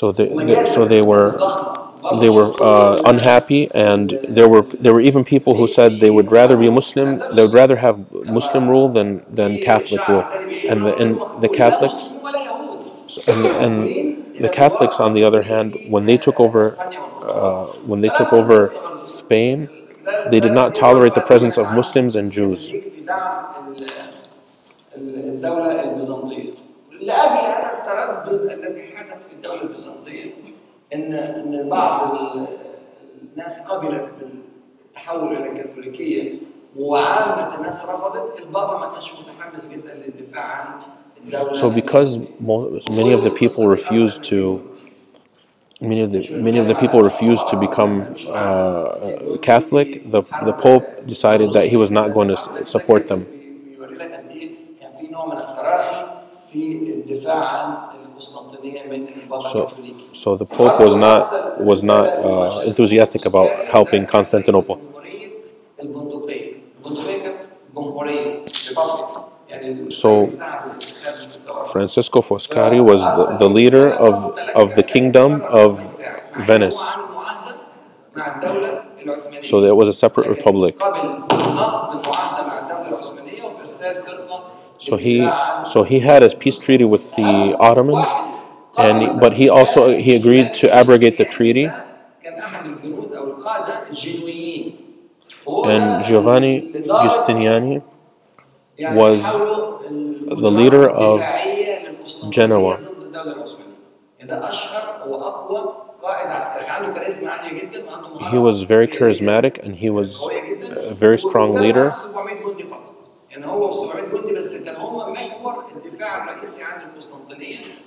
So they were unhappy, and there were even people who said they would rather be Muslim. They would rather have Muslim rule than Catholic rule, and the Catholics. And the Catholics, on the other hand, when they took over Spain, they did not tolerate the presence of Muslims and Jews. الدولة البيزنطية. لأجل هذا التردد الذي حدث في الدولة البيزنطية إن بعض الناس قبلت بالتحول إلى الكاثوليكية وعامة الناس رفضت، البابا ما كانش متحمس جدا للدفاع عن الدولة. So because many of the people refused to become Catholic, the Pope decided that he was not going to support them. So the Pope was not enthusiastic about helping Constantinople. So Francisco Foscari was the leader of the kingdom of Venice. So there was a separate republic. So he had a peace treaty with the Ottomans, but he agreed to abrogate the treaty. And Giovanni Giustiniani was the leader of Genoa. He was very charismatic and he was a very strong leader.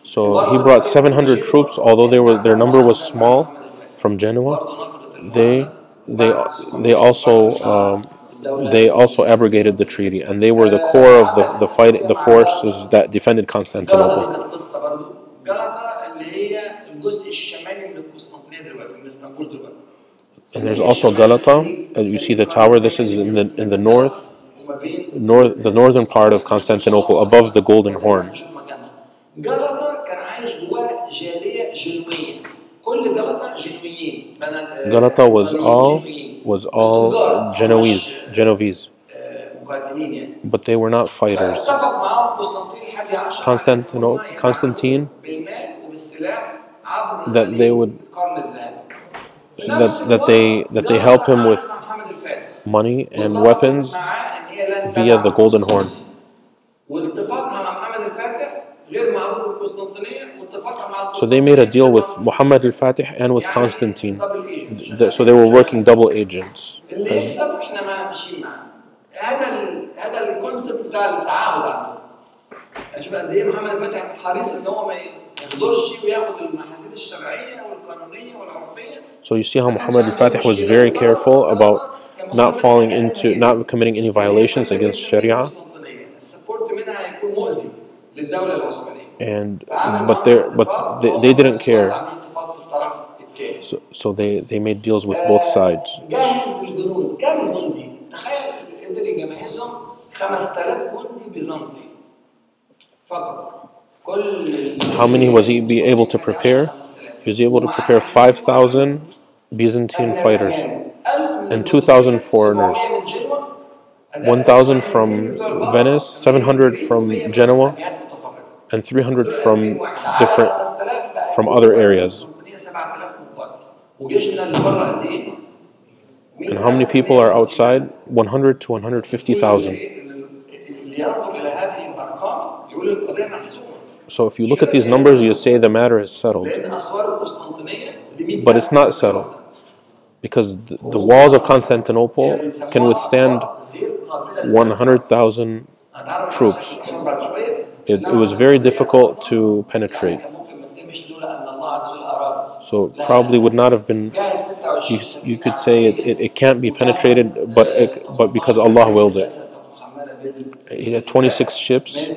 So he brought 700 troops, although their number was small, from Genoa. They also abrogated the treaty, and they were the core of the forces that defended Constantinople. And there's also Galata. As you see the tower, this is in the the northern part of Constantinople, above the Golden Horn. Galata was all Genovese, but they were not fighters. Constantine, that they help him with money and weapons via the Golden Horn. So they made a deal with Mohammad Alfateh and with Constantine. So they were working double agents. So you see how Muhammad al-Fatih was very careful about not committing any violations against Sharia. But they didn't care. So they made deals with both sides. How many was he be able to prepare? He was able to prepare 5,000 Byzantine fighters and 2,000 foreigners. 1,000 from Venice, 700 from Genoa, and 300 from other areas. And how many people are outside? 100 to 150,000. So if you look at these numbers, you say the matter is settled. But it's not settled, because the walls of Constantinople can withstand 100,000 troops. It was very difficult to penetrate. So probably would not have been. You could say it can't be penetrated, but because Allah willed it. He had 26 ships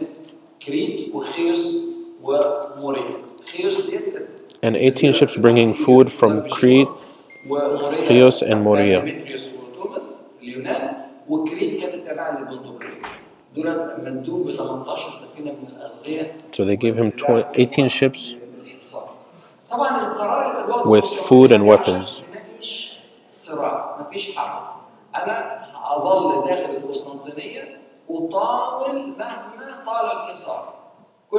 and 18 ships bringing food from Crete, Chios, and Moria. So they gave him 18 ships with food and weapons. So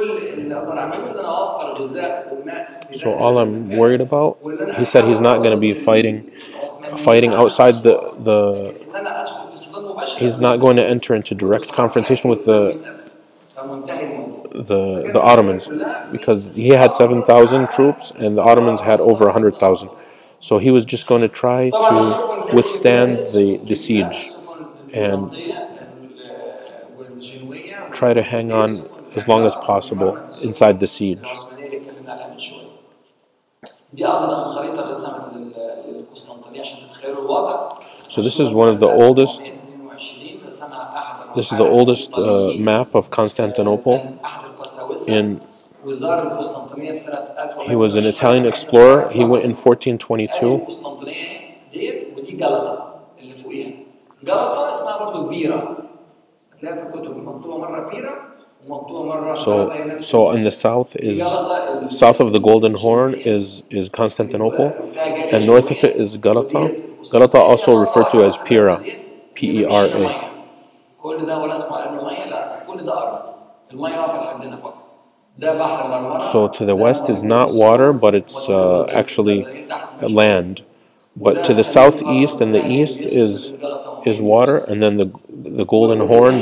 all I'm worried about, he said he's not going to be fighting outside he's not going to enter into direct confrontation with the Ottomans, because he had 7,000 troops and the Ottomans had over 100,000. So he was just going to try to withstand the siege and try to hang on as long as possible inside the siege. So this is one of the oldest. This is the oldest map of Constantinople. He was an Italian explorer. He went in 1422. So in the south south of the Golden Horn is Constantinople, and north of it is Galata. Galata also referred to as Pera, P-E-R-A. So to the west is not water, but it's actually land. But to the southeast and the east is water, and then the Golden Horn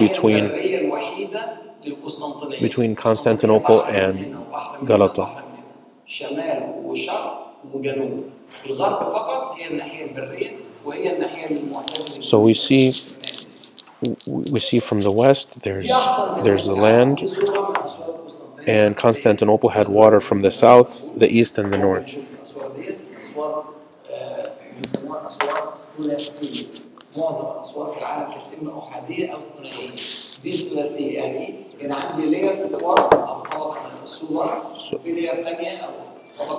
between Constantinople and Galata. So we see from the west there's the land, and Constantinople had water from the south, the east, and the north.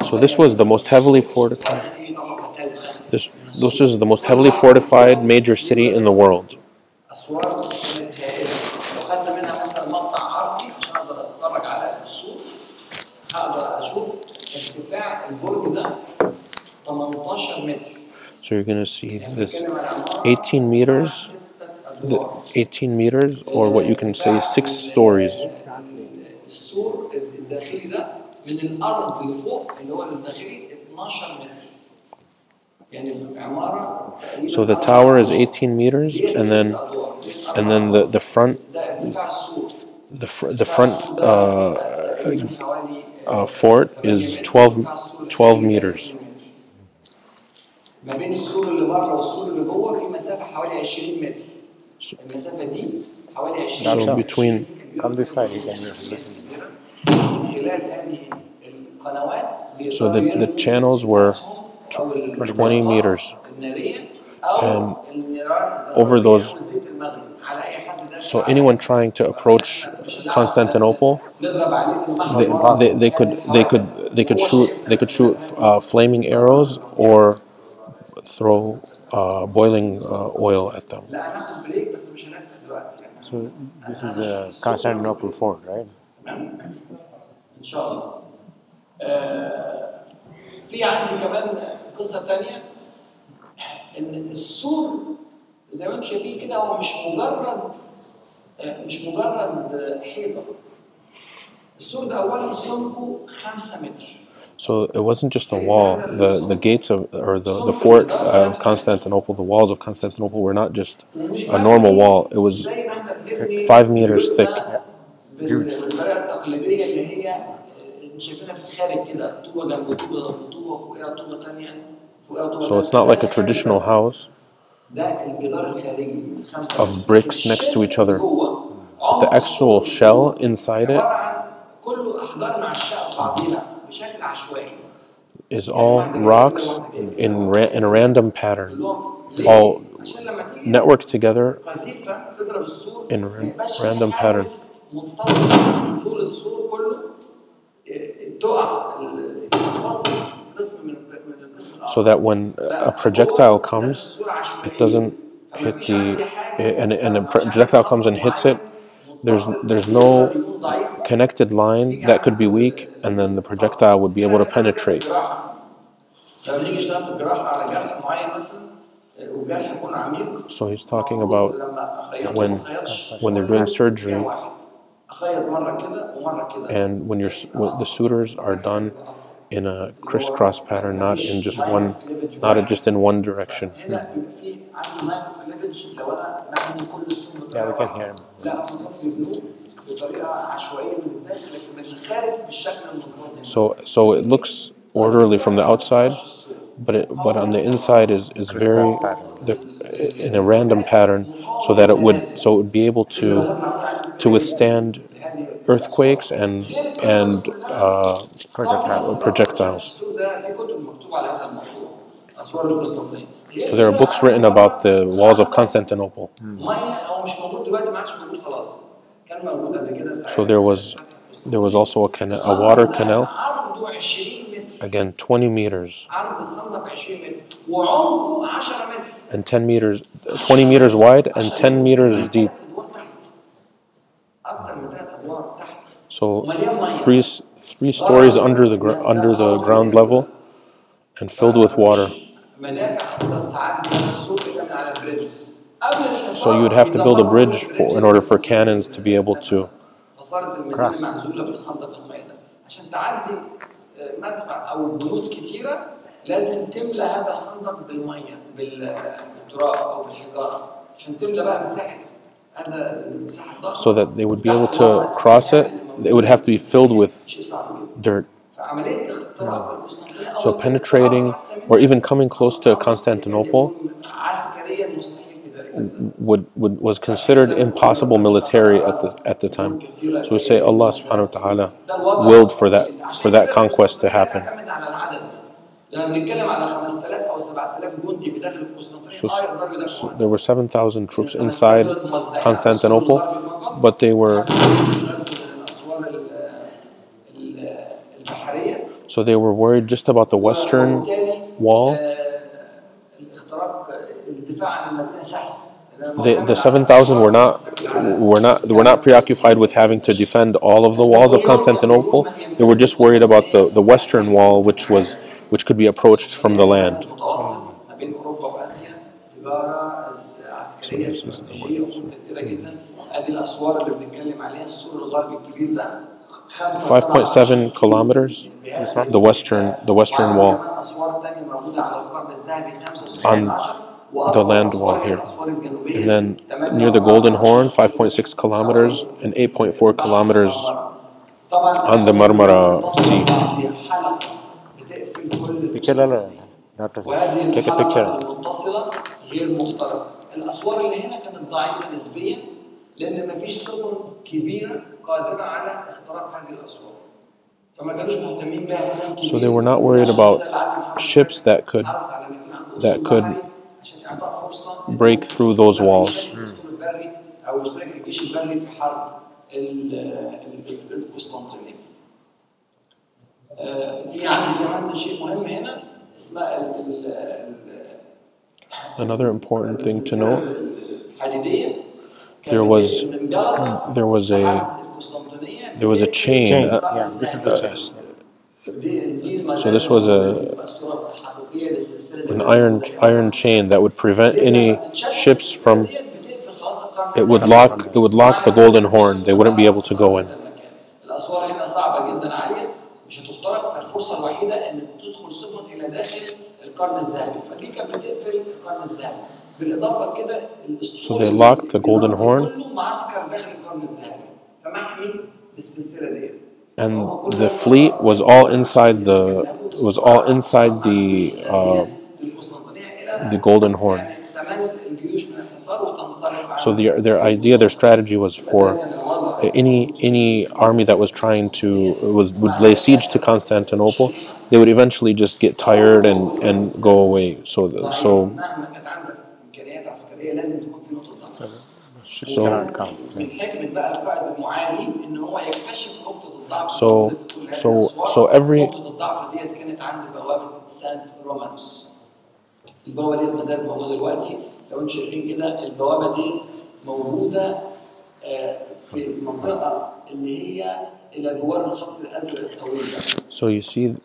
So this was the most heavily fortified. This is the most heavily fortified major city in the world. So you're going to see this 18 meters, or what you can say 6 stories. So the tower is 18 meters, and then the front fort is 12 meters. So between. Come this side, you can listen. So the channels were 20 meters, and over those. So anyone trying to approach Constantinople, they could shoot flaming arrows or throw boiling oil at them. So this is a Constantinople fort, right? إن شاء الله. في عندي كمان قصة تانية، إن السور زي ما انتم شايفين كده هو مش مجرد حيطة. السور ده أولاً سمكه 5 متر. So it wasn't just a wall. The gates the fort of Constantinople, the walls of Constantinople were not just a normal wall. It was 5 meters thick. Huge. So it's not like a traditional house of bricks next to each other. The actual shell inside it is all rocks in a random pattern, all networked together in a random pattern. So that when a projectile comes, it doesn't hit and a projectile comes and hits it, there's no connected line that could be weak, and then the projectile would be able to penetrate. So he's talking about when they're doing surgery, And when the suitors are done in a crisscross pattern, not just in one direction. Yeah, we can hear him. So it looks orderly from the outside, but on the inside is very in a random pattern, so it would be able to withstand earthquakes and projectiles. So there are books written about the walls of Constantinople. So there was also a water canal, again 20 meters, and 20 meters wide and 10 meters deep. So three stories under the ground level and filled with water. So you would have to build a bridge in order for cannons to be able to cross. So that they would be able to cross it, it would have to be filled with dirt. So penetrating or even coming close to Constantinople was considered impossible military at the time. So we say Allah subhanahu wa ta'ala willed for that conquest to happen. So there were 7,000 troops inside Constantinople, but they were worried just about the western wall. The 7,000 were not preoccupied with having to defend all of the walls of Constantinople. They were just worried about the western wall, which could be approached from the land. So this is the one. 5.7 kilometers, the western wall, on the land wall here. And then near the Golden Horn, 5.6 kilometers and 8.4 kilometers on the Marmara Sea. Take a picture. الاسوار اللي هنا كانت ضعيفه نسبيا لان مفيش سفن كبيره قادره على اختراق هذه الاسوار فما كانوش مهتمين بها. So they were not worried about ships that could break through those walls. او يشترك الجيش البري في حرب القسطنطينيه. في عندي كمان شيء مهم هنا اسمها Another important thing to note, there was a chain. This is the chain. So this was an iron chain that would prevent any ships from. It would lock the Golden Horn. They wouldn't be able to go in. مش هتخترق. فالفرصه الوحيده ان تدخل سفن الى داخل القرن الذهبي فدي كانت بتقفل القرن الذهبي بالاضافه لكده So they locked the Golden Horn. كله معسكر داخل القرن الذهبي فمحمي بالسلسله دي. And the fleet was all inside the Golden Horn. So their strategy was for any army that was trying would lay siege to Constantinople, they would eventually just get tired and go away. So every البوابه دي ما زالت موجوده دلوقتي لو انتم شايفين كده البوابه دي موجوده في المنطقه اللي هي الى جوار الخط الازرق الطويل ده. So you see,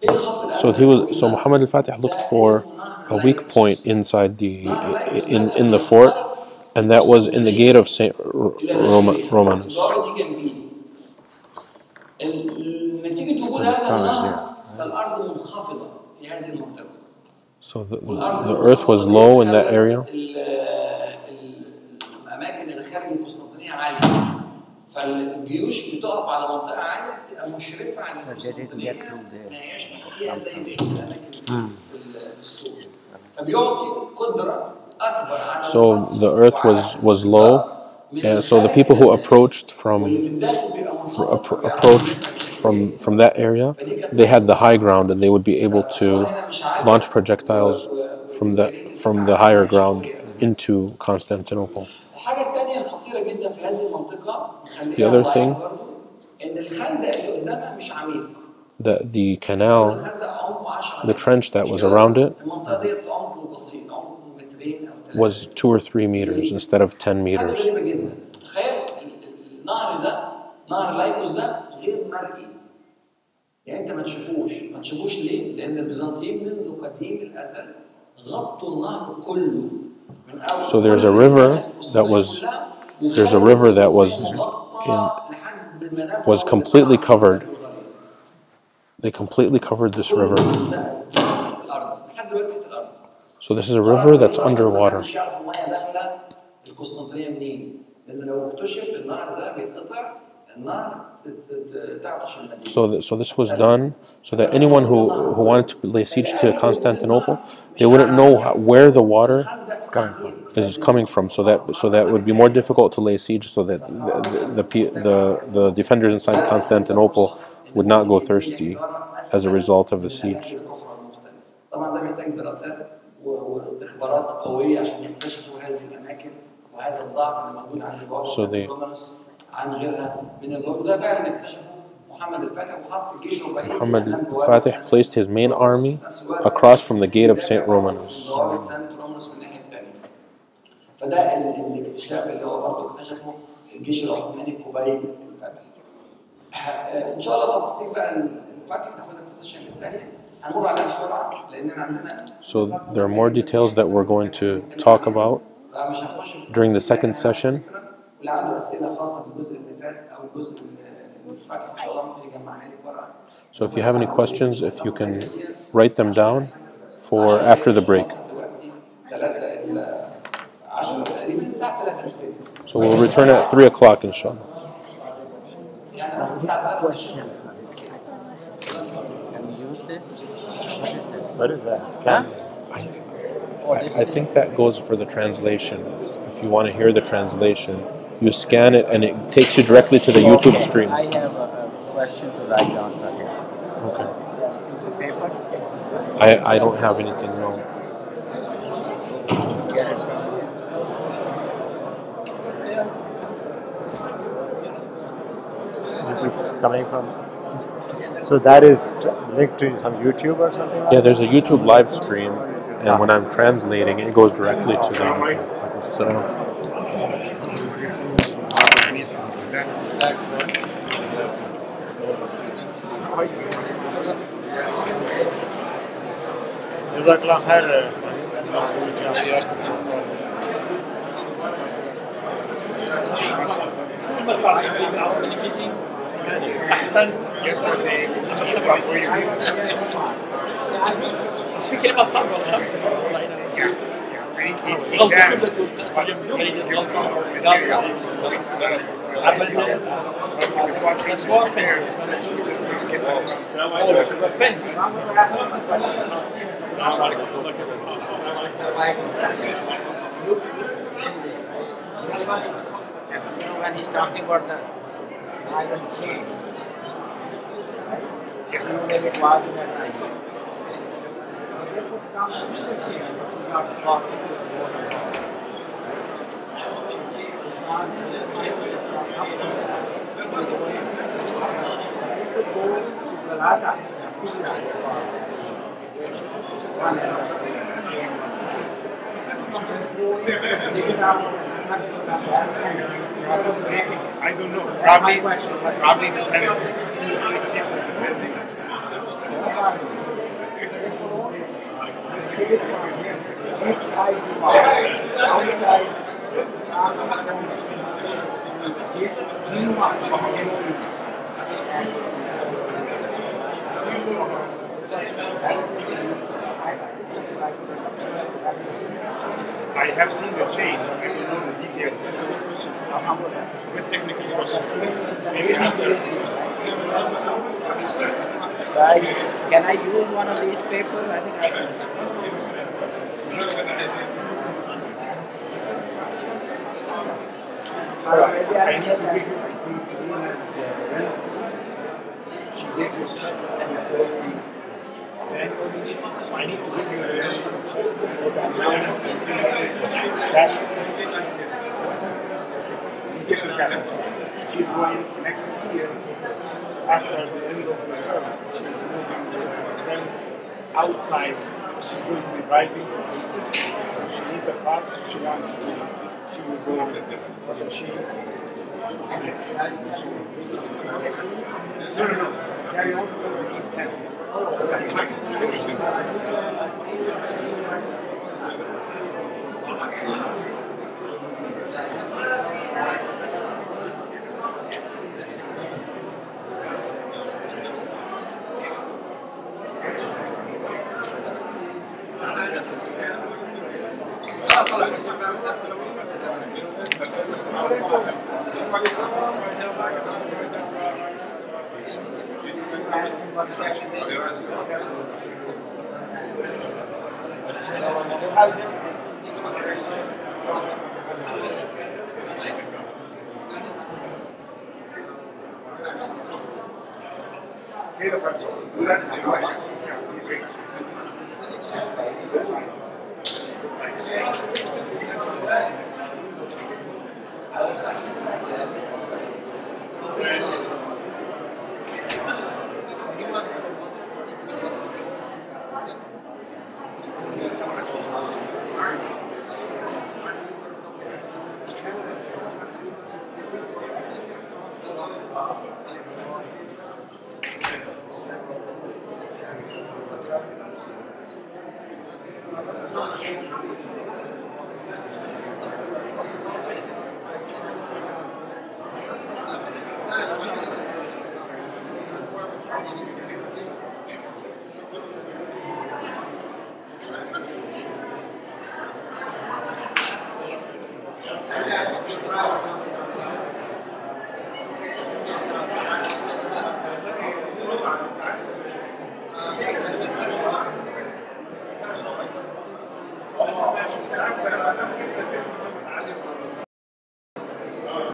so Muhammad Alfateh looked for a weak point inside in the fort, and that was in the gate of Saint Romanus. نتيجة وجود هذا النهر فالأرض منخفضة في هذه المنطقة. So the earth was low in that area. الأماكن اللي خارج القسطنطينية عالية، فالجيوش بتقف على منطقة عالية بتبقى مشرفة على القسطنطينية، ما هياش فيها زي بقية الأماكن في السوق، فبيعطي قدرة أكبر على So the earth was low, and so the people who approached from that area, they had the high ground, and they would be able to launch projectiles from the higher ground into Constantinople. The other thing, that the canal, the trench that was around it, was 2 or 3 meters instead of 10 meters. يعني انت ما تشوفوش ليه؟ لان البيزنطيين منذ قديم الازل غطوا النهر كله. So there's a river that was completely covered. They completely covered this river. So this is a river that's underwater. So this was done so that anyone who wanted to lay siege to Constantinople, they wouldn't know where the water is coming from. So that would be more difficult to lay siege. So that the defenders inside Constantinople would not go thirsty as a result of the siege. So Mohammad Alfateh placed his main army across from the gate of St. Romanus. So there are more details that we're going to talk about during the second session. So if you have any questions, if you can write them down for after the break. So we'll return at 3 o'clock, inshallah. What is that? Scan? I think that goes for the translation. If you want to hear the translation, you scan it and it takes you directly to the YouTube stream. I have a question to write down for you. Okay. Paper? I don't have anything, no. Get it from This is coming from. So that is linked to some YouTube or something? Yeah, there's a YouTube live stream, and when I'm translating, it goes directly to the YouTube. So, Jazakallah khair. احسن بس في كلمه صعبه ولا شرط غلطه شو بدك when he's talking about the silent chain. Yes. Maybe it was in that time. I don't know. Probably defense. Defending. Outside have seen the chain, but I don't know the details. That's a good question. Good technical question. Maybe after. Can I use one of these papers? I think I can. I need to give you, I think, Lena's rent. She gave you checks and you told me January, so I need to give you the rest of the checks for that amount stash it. So you give her cash. She's going next year, after the end of the term, she's moving with a friend outside. She's going to be driving for places, so she needs a car, so she wants to, she will go, so she, no, carry on to the East End. Kayla Parcho, do that in my house. It's a good line. It's a good line.